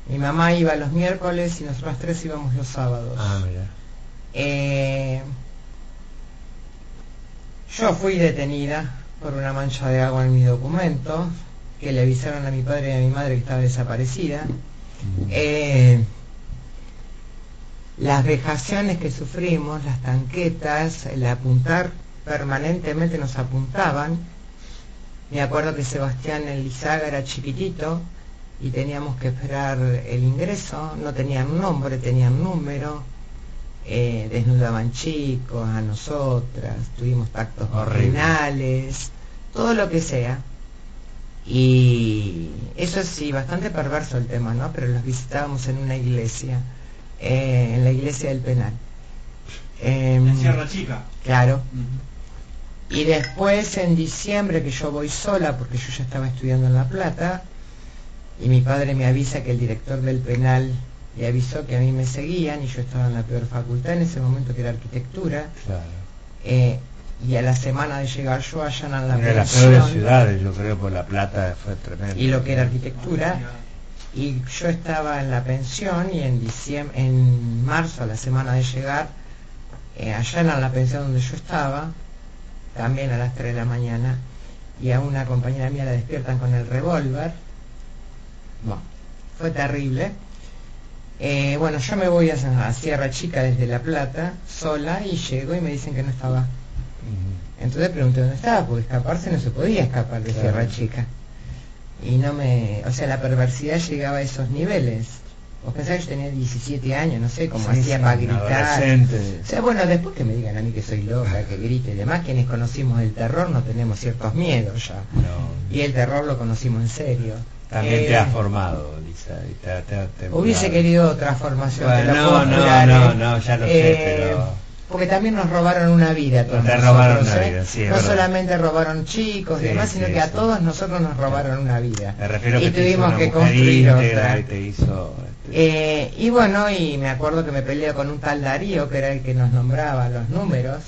Mi mamá iba los miércoles y nosotros 3 íbamos los sábados. Mira. Yo fui detenida por una mancha de agua en mi documento, que le avisaron a mi padre y a mi madre que estaba desaparecida. Las vejaciones que sufrimos, las tanquetas, el apuntar, permanentemente nos apuntaban. Me acuerdo que Sebastián Elizaga era chiquitito y teníamos que esperar el ingreso, no tenían nombre, tenían número. desnudaban chicos, a nosotras, tuvimos tactos vaginales, todo lo que sea. Y eso sí, bastante perverso el tema, ¿no? Pero los visitábamos en una iglesia, en la iglesia del penal. En Sierra Chica. Claro. Y después en diciembre, que yo voy sola porque yo ya estaba estudiando en La Plata, y mi padre me avisa que el director del penal le avisó que a mí me seguían, y yo estaba en la peor facultad en ese momento, que era arquitectura. Claro. Y a la semana de llegar yo allanan la Una de las pensión, peores ciudades, yo creo, por La Plata fue tremendo. y lo que era arquitectura, y yo estaba en la pensión, y en marzo, a la semana de llegar, allanan la pensión donde yo estaba, también a las 3 de la mañana, y a una compañera mía la despiertan con el revólver. Bueno, fue terrible. Bueno, yo me voy a Sierra Chica desde La Plata, sola, y llego y me dicen que no estaba. Entonces pregunté dónde estaba, porque escaparse no se podía escapar de Sierra Chica. Y no me... O sea, la perversidad llegaba a esos niveles. Vos pensás que yo tenía 17 años, no sé cómo hacía para gritar. O sea, bueno, después que me digan a mí que soy loca, que grite y demás, quienes conocimos el terror no tenemos ciertos miedos ya. No. Y el terror lo conocimos en serio. También te has formado, Lisa. Hubiese querido otra formación. Bueno, te lo puedo jurar, no, ya lo sé, pero... Porque también nos robaron una vida a todos Te nosotros, robaron una vida, sí, es no verdad. solamente robaron chicos y Sí, demás, sino sí, que a sí. todos nosotros nos robaron una vida. Me refiero y que te hizo tuvimos una que mujer construir íntegra otra. y te hizo... Y bueno, y me acuerdo que me peleé con un tal Darío, que era el que nos nombraba los números,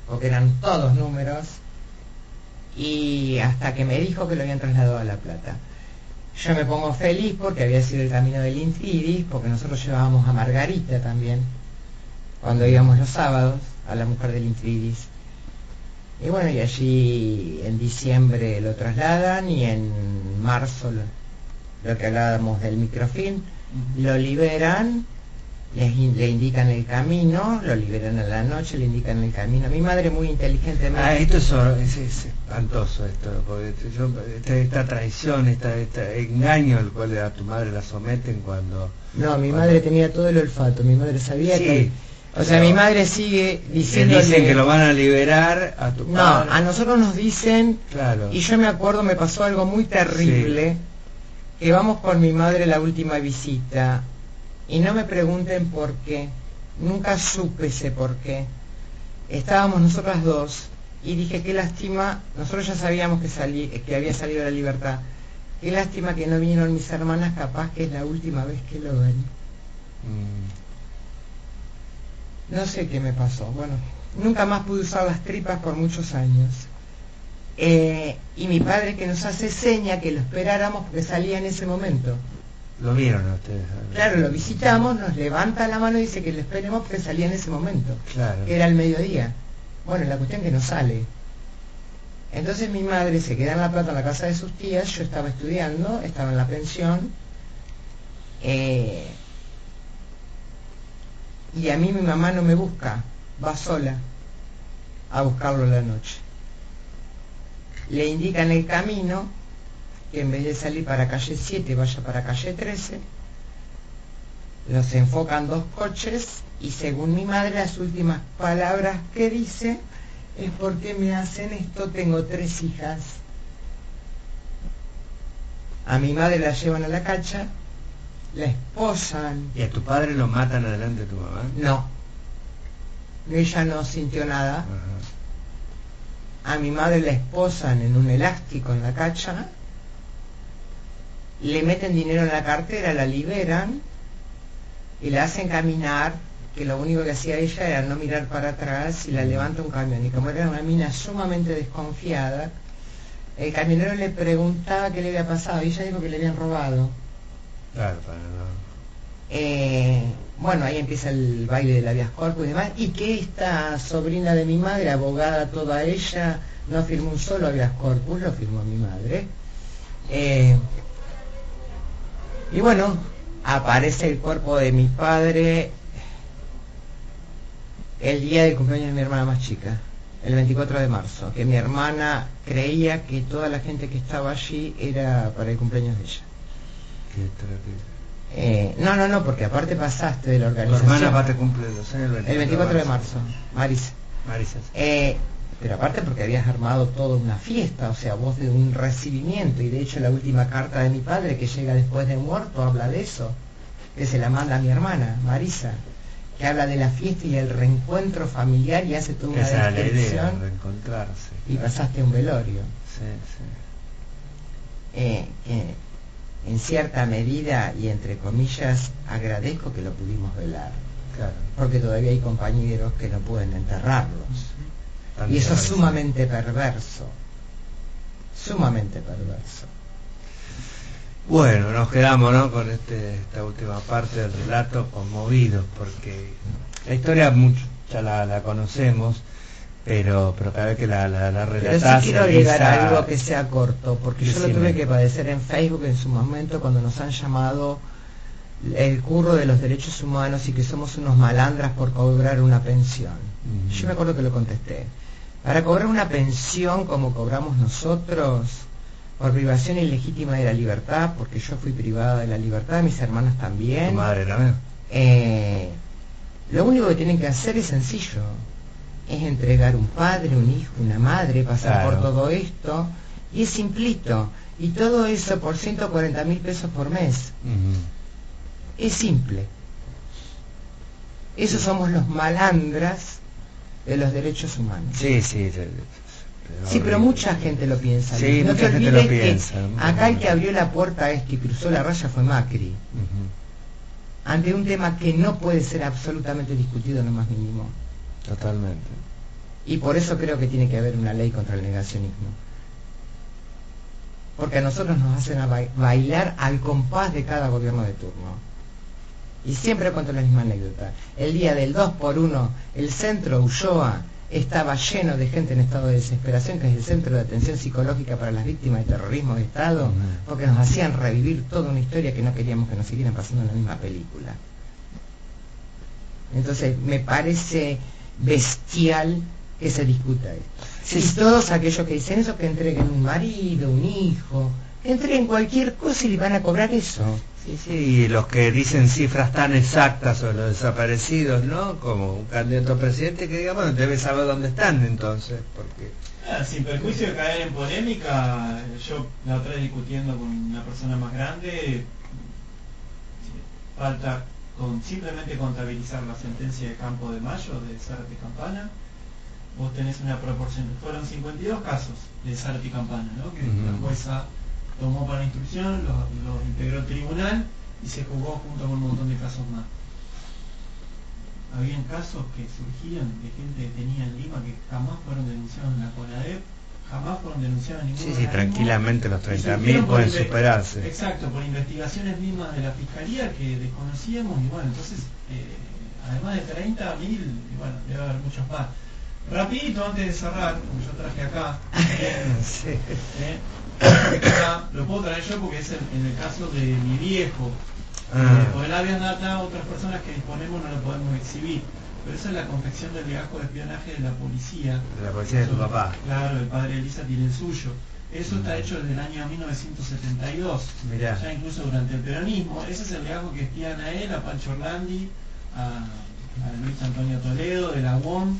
porque eran todos números, y hasta que me dijo que lo habían trasladado a La Plata. Yo me pongo feliz porque había sido el camino del Intridis, porque nosotros llevábamos a Margarita también, cuando íbamos los sábados, a la mujer del Intridis. Y bueno, y allí en diciembre lo trasladan, y en marzo lo que hablábamos del microfilm, lo liberan, le indican el camino, lo liberan a la noche, le indican el camino. Mi madre muy inteligentemente... Esto es espantoso, esto, porque esta traición, este engaño al cual a tu madre la someten cuando... No, mi madre tenía todo el olfato, mi madre sabía Sí, que... O sea, mi madre sigue le diciendo... dicen que lo van a liberar a tu No, padre. a nosotros nos dicen... Claro. Y yo me acuerdo, me pasó algo muy terrible, que vamos con mi madre la última visita, y no me pregunten por qué, nunca supe ese por qué. Estábamos nosotras dos, y dije, qué lástima, nosotros ya sabíamos que había salido a la libertad, qué lástima que no vinieron mis hermanas, capaz que es la última vez que lo ven. No sé qué me pasó, bueno, nunca más pude usar las tripas por muchos años. Y mi padre, que nos hace seña que lo esperáramos porque salía en ese momento. Lo vieron a ustedes. Claro, lo visitamos, nos levanta la mano y dice que lo esperemos porque salía en ese momento, Claro. que era el mediodía. Bueno, la cuestión que no sale. Entonces mi madre se queda en La Plata, en la casa de sus tías, yo estaba estudiando, estaba en la pensión, y a mí mi mamá no me busca, va sola a buscarlo en la noche. Le indican el camino, que en vez de salir para calle 7 vaya para calle 13, los enfocan dos coches, y según mi madre las últimas palabras que dice es: ¿por qué me hacen esto? Tengo 3 hijas. A mi madre la llevan a la cacha, la esposan. ¿Y a tu padre lo matan adelante de tu mamá? No, ella no sintió nada. Ajá. A mi madre la esposan en un elástico en la cacha, le meten dinero en la cartera, la liberan y la hacen caminar, que lo único que hacía ella era no mirar para atrás, y la levanta un camión. Y como era una mina sumamente desconfiada, el camionero le preguntaba qué le había pasado, y ella dijo que le habían robado. Claro, para no... Bueno, ahí empieza el baile del habeas corpus y demás, y que esta sobrina de mi madre, abogada toda ella, no firmó un solo habeas corpus, lo firmó mi madre. Y bueno, aparece el cuerpo de mi padre el día del cumpleaños de mi hermana más chica, el 24 de marzo, que mi hermana creía que toda la gente que estaba allí era para el cumpleaños de ella. Qué terrible. No, porque aparte pasaste de la Tu organización. hermana aparte cumple los años El 24 de marzo, Marisa. Marisa. Pero aparte porque habías armado toda una fiesta, o sea, vos de un recibimiento, y de hecho la última carta de mi padre que llega después de muerto habla de eso, que se la manda a mi hermana, Marisa, que habla de la fiesta y el reencuentro familiar y hace toda una Esa era la idea, descripción, reencontrarse. y pasaste un velorio. Sí, sí. Que en cierta medida y entre comillas agradezco que lo pudimos velar, Claro. porque todavía hay compañeros que no pueden enterrarlos. Y eso es sumamente perverso. Sumamente perverso. Bueno, nos quedamos, ¿no?, con esta última parte del relato, conmovidos, porque la historia mucha la conocemos, pero cada vez que la Pero relatás... sí quiero llegar a algo que sea corto, porque yo lo Decime. tuve que padecer en Facebook en su momento cuando nos han llamado el curro de los derechos humanos y que somos unos malandras por cobrar una pensión. Yo me acuerdo que lo contesté. Para cobrar una pensión como cobramos nosotros, por privación ilegítima de la libertad, porque yo fui privada de la libertad, mis hermanos también. Tu madre también. Lo único que tienen que hacer es sencillo, es entregar un padre, un hijo, una madre, pasar Claro. por todo esto, y es simplito, y todo eso por 140.000 pesos por mes. Es simple. Esos somos los malandras de los derechos humanos. Sí. Sí, pero mucha gente lo piensa. Sí, no mucha te gente olvides lo piensa. que acá el que abrió la puerta a esto y cruzó la raya fue Macri, ante un tema que no puede ser absolutamente discutido en lo más mínimo. Totalmente. Y por eso creo que tiene que haber una ley contra el negacionismo. Porque a nosotros nos hacen bailar al compás de cada gobierno de turno. Y siempre cuento la misma anécdota. El día del 2x1, el centro Ulloa estaba lleno de gente en estado de desesperación, que es el centro de atención psicológica para las víctimas de terrorismo de Estado, porque nos hacían revivir toda una historia que no queríamos que nos siguieran pasando en la misma película. Entonces me parece bestial que se discuta esto. Y todos aquellos que dicen eso, que entreguen un marido, un hijo, que entreguen cualquier cosa y le van a cobrar eso. Sí, y los que dicen cifras tan exactas sobre los desaparecidos, ¿no?, como un candidato a presidente, que digamos, debe saber dónde están entonces, porque... Sin perjuicio de caer en polémica, yo la otra vez discutiendo con una persona más grande, falta simplemente contabilizar la sentencia de Campo de Mayo de Zárate Campana. Vos tenés una proporción, fueron 52 casos de Zárate Campana, ¿no?, que la jueza tomó para instrucción, los integró el tribunal y se juzgó junto con un montón de casos más. Habían casos que surgían de gente que tenía en Lima que jamás fueron denunciados en la CONADEP, jamás fueron denunciados en ningún Sí, organismo, tranquilamente los y 30.000 surgieron pueden por superarse. Exacto, por investigaciones mismas de la Fiscalía que desconocíamos, y bueno, entonces, además de 30.000, y bueno, debe haber muchos más. Rapidito, antes de cerrar, como yo traje acá, lo puedo traer yo porque es en el caso de mi viejo. Por el habeas data, otras personas que disponemos no lo podemos exhibir. Pero esa es la confección del legajo de espionaje de la policía. De la policía de tu papá. Claro, el padre Elisa tiene el suyo. Eso está hecho desde el año 1972. Mirá. Ya incluso durante el peronismo. Ese es el legajo que espían a él, a Pancho Orlandi, a Luis Antonio Toledo, de la UOM.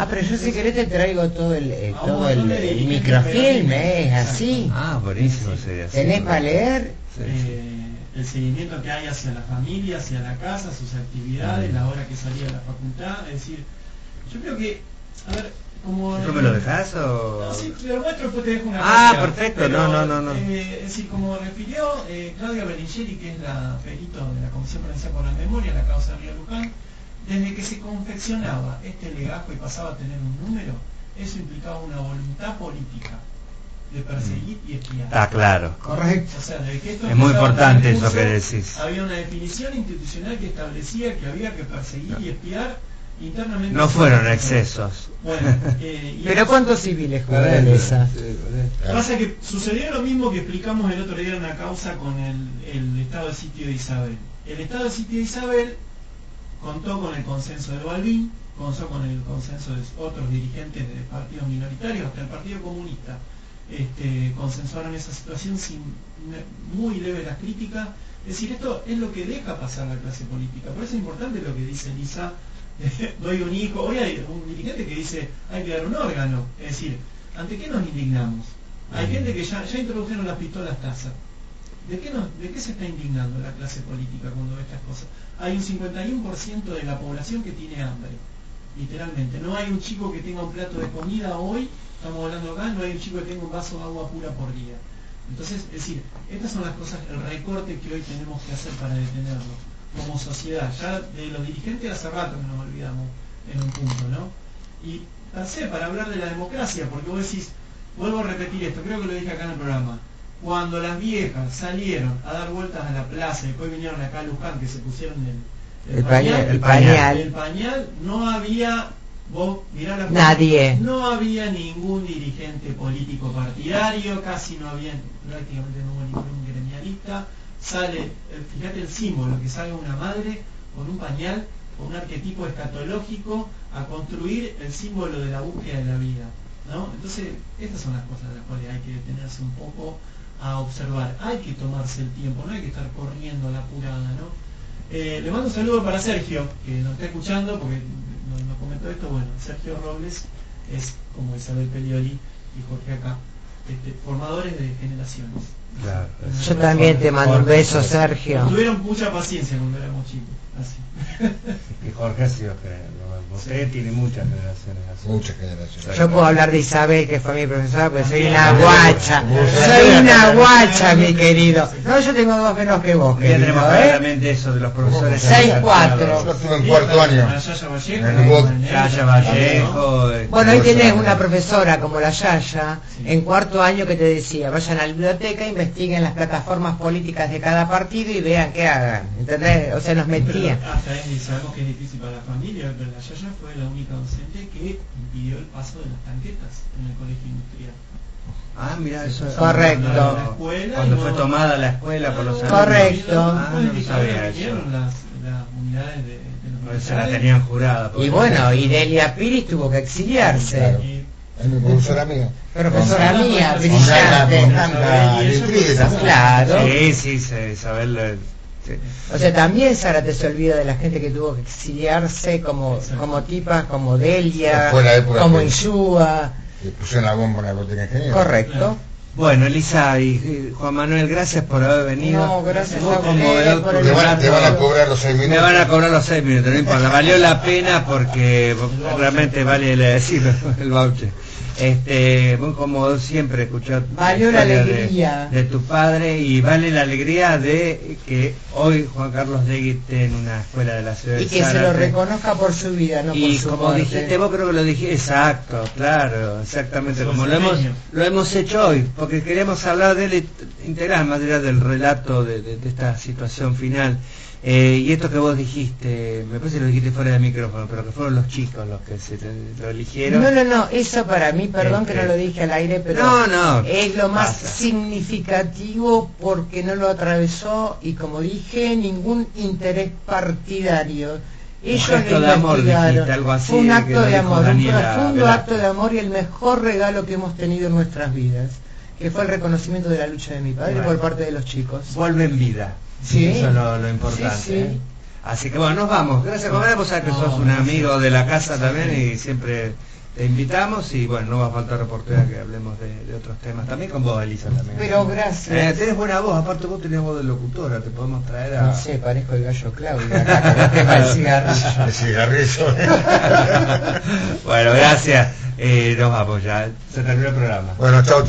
Pero yo si querés te traigo todo el dirigentes microfilm, es Exacto. así. Buenísimo sería. ¿Tenés para leer? El seguimiento que hay hacia la familia, hacia la casa, sus actividades, la hora que salía de la facultad. Es decir, yo creo que, a ver, como... ¿No me lo dejás o...? No, sí, te lo muestro, después te dejo una copia. Perfecto, pero, no. es decir, como refirió Claudia Berlingeri, que es la perito de la Comisión Provincial por la Memoria, la causa Río Luján, desde que se confeccionaba este legajo y pasaba a tener un número, eso implicaba una voluntad política de perseguir y espiar. Está claro. Correcto. O sea, desde que esto Es muy empezaba importante el eso curso, que decís. había una definición institucional que establecía que había que perseguir y espiar internamente. No fueron excesos. Bueno, Pero ¿cuántos civiles jugaron esa? pasa que sucedió lo mismo que explicamos el otro día en la causa con el estado de sitio de Isabel. El estado de sitio de Isabel contó con el consenso de Balbín, contó con el consenso de otros dirigentes de partidos minoritarios, hasta el Partido Comunista consensuaron esa situación sin muy leve la crítica. Es decir, esto es lo que deja pasar la clase política. Por eso es importante lo que dice Elisa, doy un hijo. Hoy hay un dirigente que dice, hay que dar un órgano. Es decir, ¿ante qué nos indignamos? Hay gente que ya introdujeron las pistolas taser. ¿De qué se está indignando la clase política cuando ve estas cosas? Hay un 51% de la población que tiene hambre, literalmente. No hay un chico que tenga un plato de comida hoy, estamos hablando acá, no hay un chico que tenga un vaso de agua pura por día. Entonces, es decir, estas son las cosas, el recorte que hoy tenemos que hacer para detenerlo, como sociedad. Ya de los dirigentes hace rato que nos olvidamos en un punto, ¿no? Y para hablar de la democracia, porque vos decís, vuelvo a repetir esto, creo que lo dije acá en el programa, cuando las viejas salieron a dar vueltas a la plaza y después vinieron acá a Luján, que se pusieron el pañal, no había, vos mirá la foto, nadie, no había ningún dirigente político partidario, casi no había, prácticamente no hubo ningún gremialista. Sale, fíjate el símbolo, que sale una madre con un pañal, con un arquetipo escatológico, a construir el símbolo de la búsqueda de la vida, ¿no? Entonces, estas son las cosas de las cuales hay que detenerse un poco a observar. Hay que tomarse el tiempo, no hay que estar corriendo a la apurada, ¿no? Le mando un saludo para Sergio, que nos está escuchando, porque nos comentó esto. Bueno, Sergio Robles es, como Isabel Pelioli y Jorge acá, formadores de generaciones. Claro. Yo también te mando un beso, Sergio. Tuvieron mucha paciencia cuando éramos chicos, así. Y Jorge ha sido usted tiene muchas generaciones así. Muchas generaciones. Yo puedo hablar de Isabel, que fue mi profesora, porque soy una guacha. Soy una guacha, mi querido. No, yo tengo 2 menos que vos, Ya tenemos querido, claramente eso de los profesores. 6-4. Yo estuve en cuarto año. Yaya Vallejo. Bueno, ahí tenés una profesora como la Yaya, en cuarto año, que te decía, vayan a la biblioteca, investiguen las plataformas políticas de cada partido y vean qué hagan. ¿Entendés? O sea, nos metía. Hasta ahí sabemos que es difícil para la familia, pero la Yaya fue la única docente que impidió el paso de las tanquetas en el colegio industrial. Ah, mira, eso es correcto. Cuando fue tomada la escuela por los alumnos. Correcto. No sabía eso. Las unidades de los Se la tenían jurada. Y bueno, y Delia Piris tuvo que exiliarse. Claro. Es mi profesora mía. Profesora mía, Con brillante. tanta letrita. Claro. Sí, Isabel. Sí. O sea, también Zárate se olvida de la gente que tuvo que exiliarse, como tipas como Delia, Fue la época como que- Insúa. Le pusieron la bomba en la biblioteca ingeniero. Correcto. Bueno, Elisa y Juan Manuel, gracias por haber venido. No, gracias Muy a ustedes conmovedor por tu el Te van relato. a cobrar los 6 minutos. Me van a cobrar los 6 minutos, no importa. Valió la pena porque realmente vale decir el voucher. Muy cómodo siempre escuchar Valió la historia alegría. de tu padre, y vale la alegría de que hoy Juan Carlos Legui esté en una escuela de la ciudad Y de que se lo Zárate. reconozca por su vida, no por Y su como muerte. dijiste vos, creo que lo dije exacto, claro, exactamente, como lo hemos hecho hoy, porque queremos hablar de él integral, más allá del relato de esta situación final. Y esto que vos dijiste, me parece que lo dijiste fuera del micrófono, pero que fueron los chicos los que lo eligieron. No, eso para mí, perdón que no lo dije al aire, pero No, es lo más basta. significativo, porque no lo atravesó, y como dije, ningún interés partidario. Ellos gesto lo de amor, investigaron. dijiste, algo así, Fue un que acto lo de dijo amor, un Daniela profundo Velázquez. acto de amor, y el mejor regalo que hemos tenido en nuestras vidas, que fue el reconocimiento de la lucha de mi padre Bueno. por parte de los chicos. Vuelve en vida. Sí. Eso es lo importante. Sí, sí. ¿eh? Así que bueno, nos vamos. Gracias, Juan Manuel, vos sabés que sos un amigo de la casa también, y siempre te invitamos, y bueno, no va a faltar oportunidad que hablemos de otros temas. También con vos, Elisa, también. Pero gracias. Tenés buena voz, aparte vos tenés voz de locutora, te podemos traer a... No sé, parezco el gallo Claudio acá con el tema del cigarrillo. El cigarrillo. Bueno, gracias. Nos vamos ya. Se terminó el programa. Bueno, chau.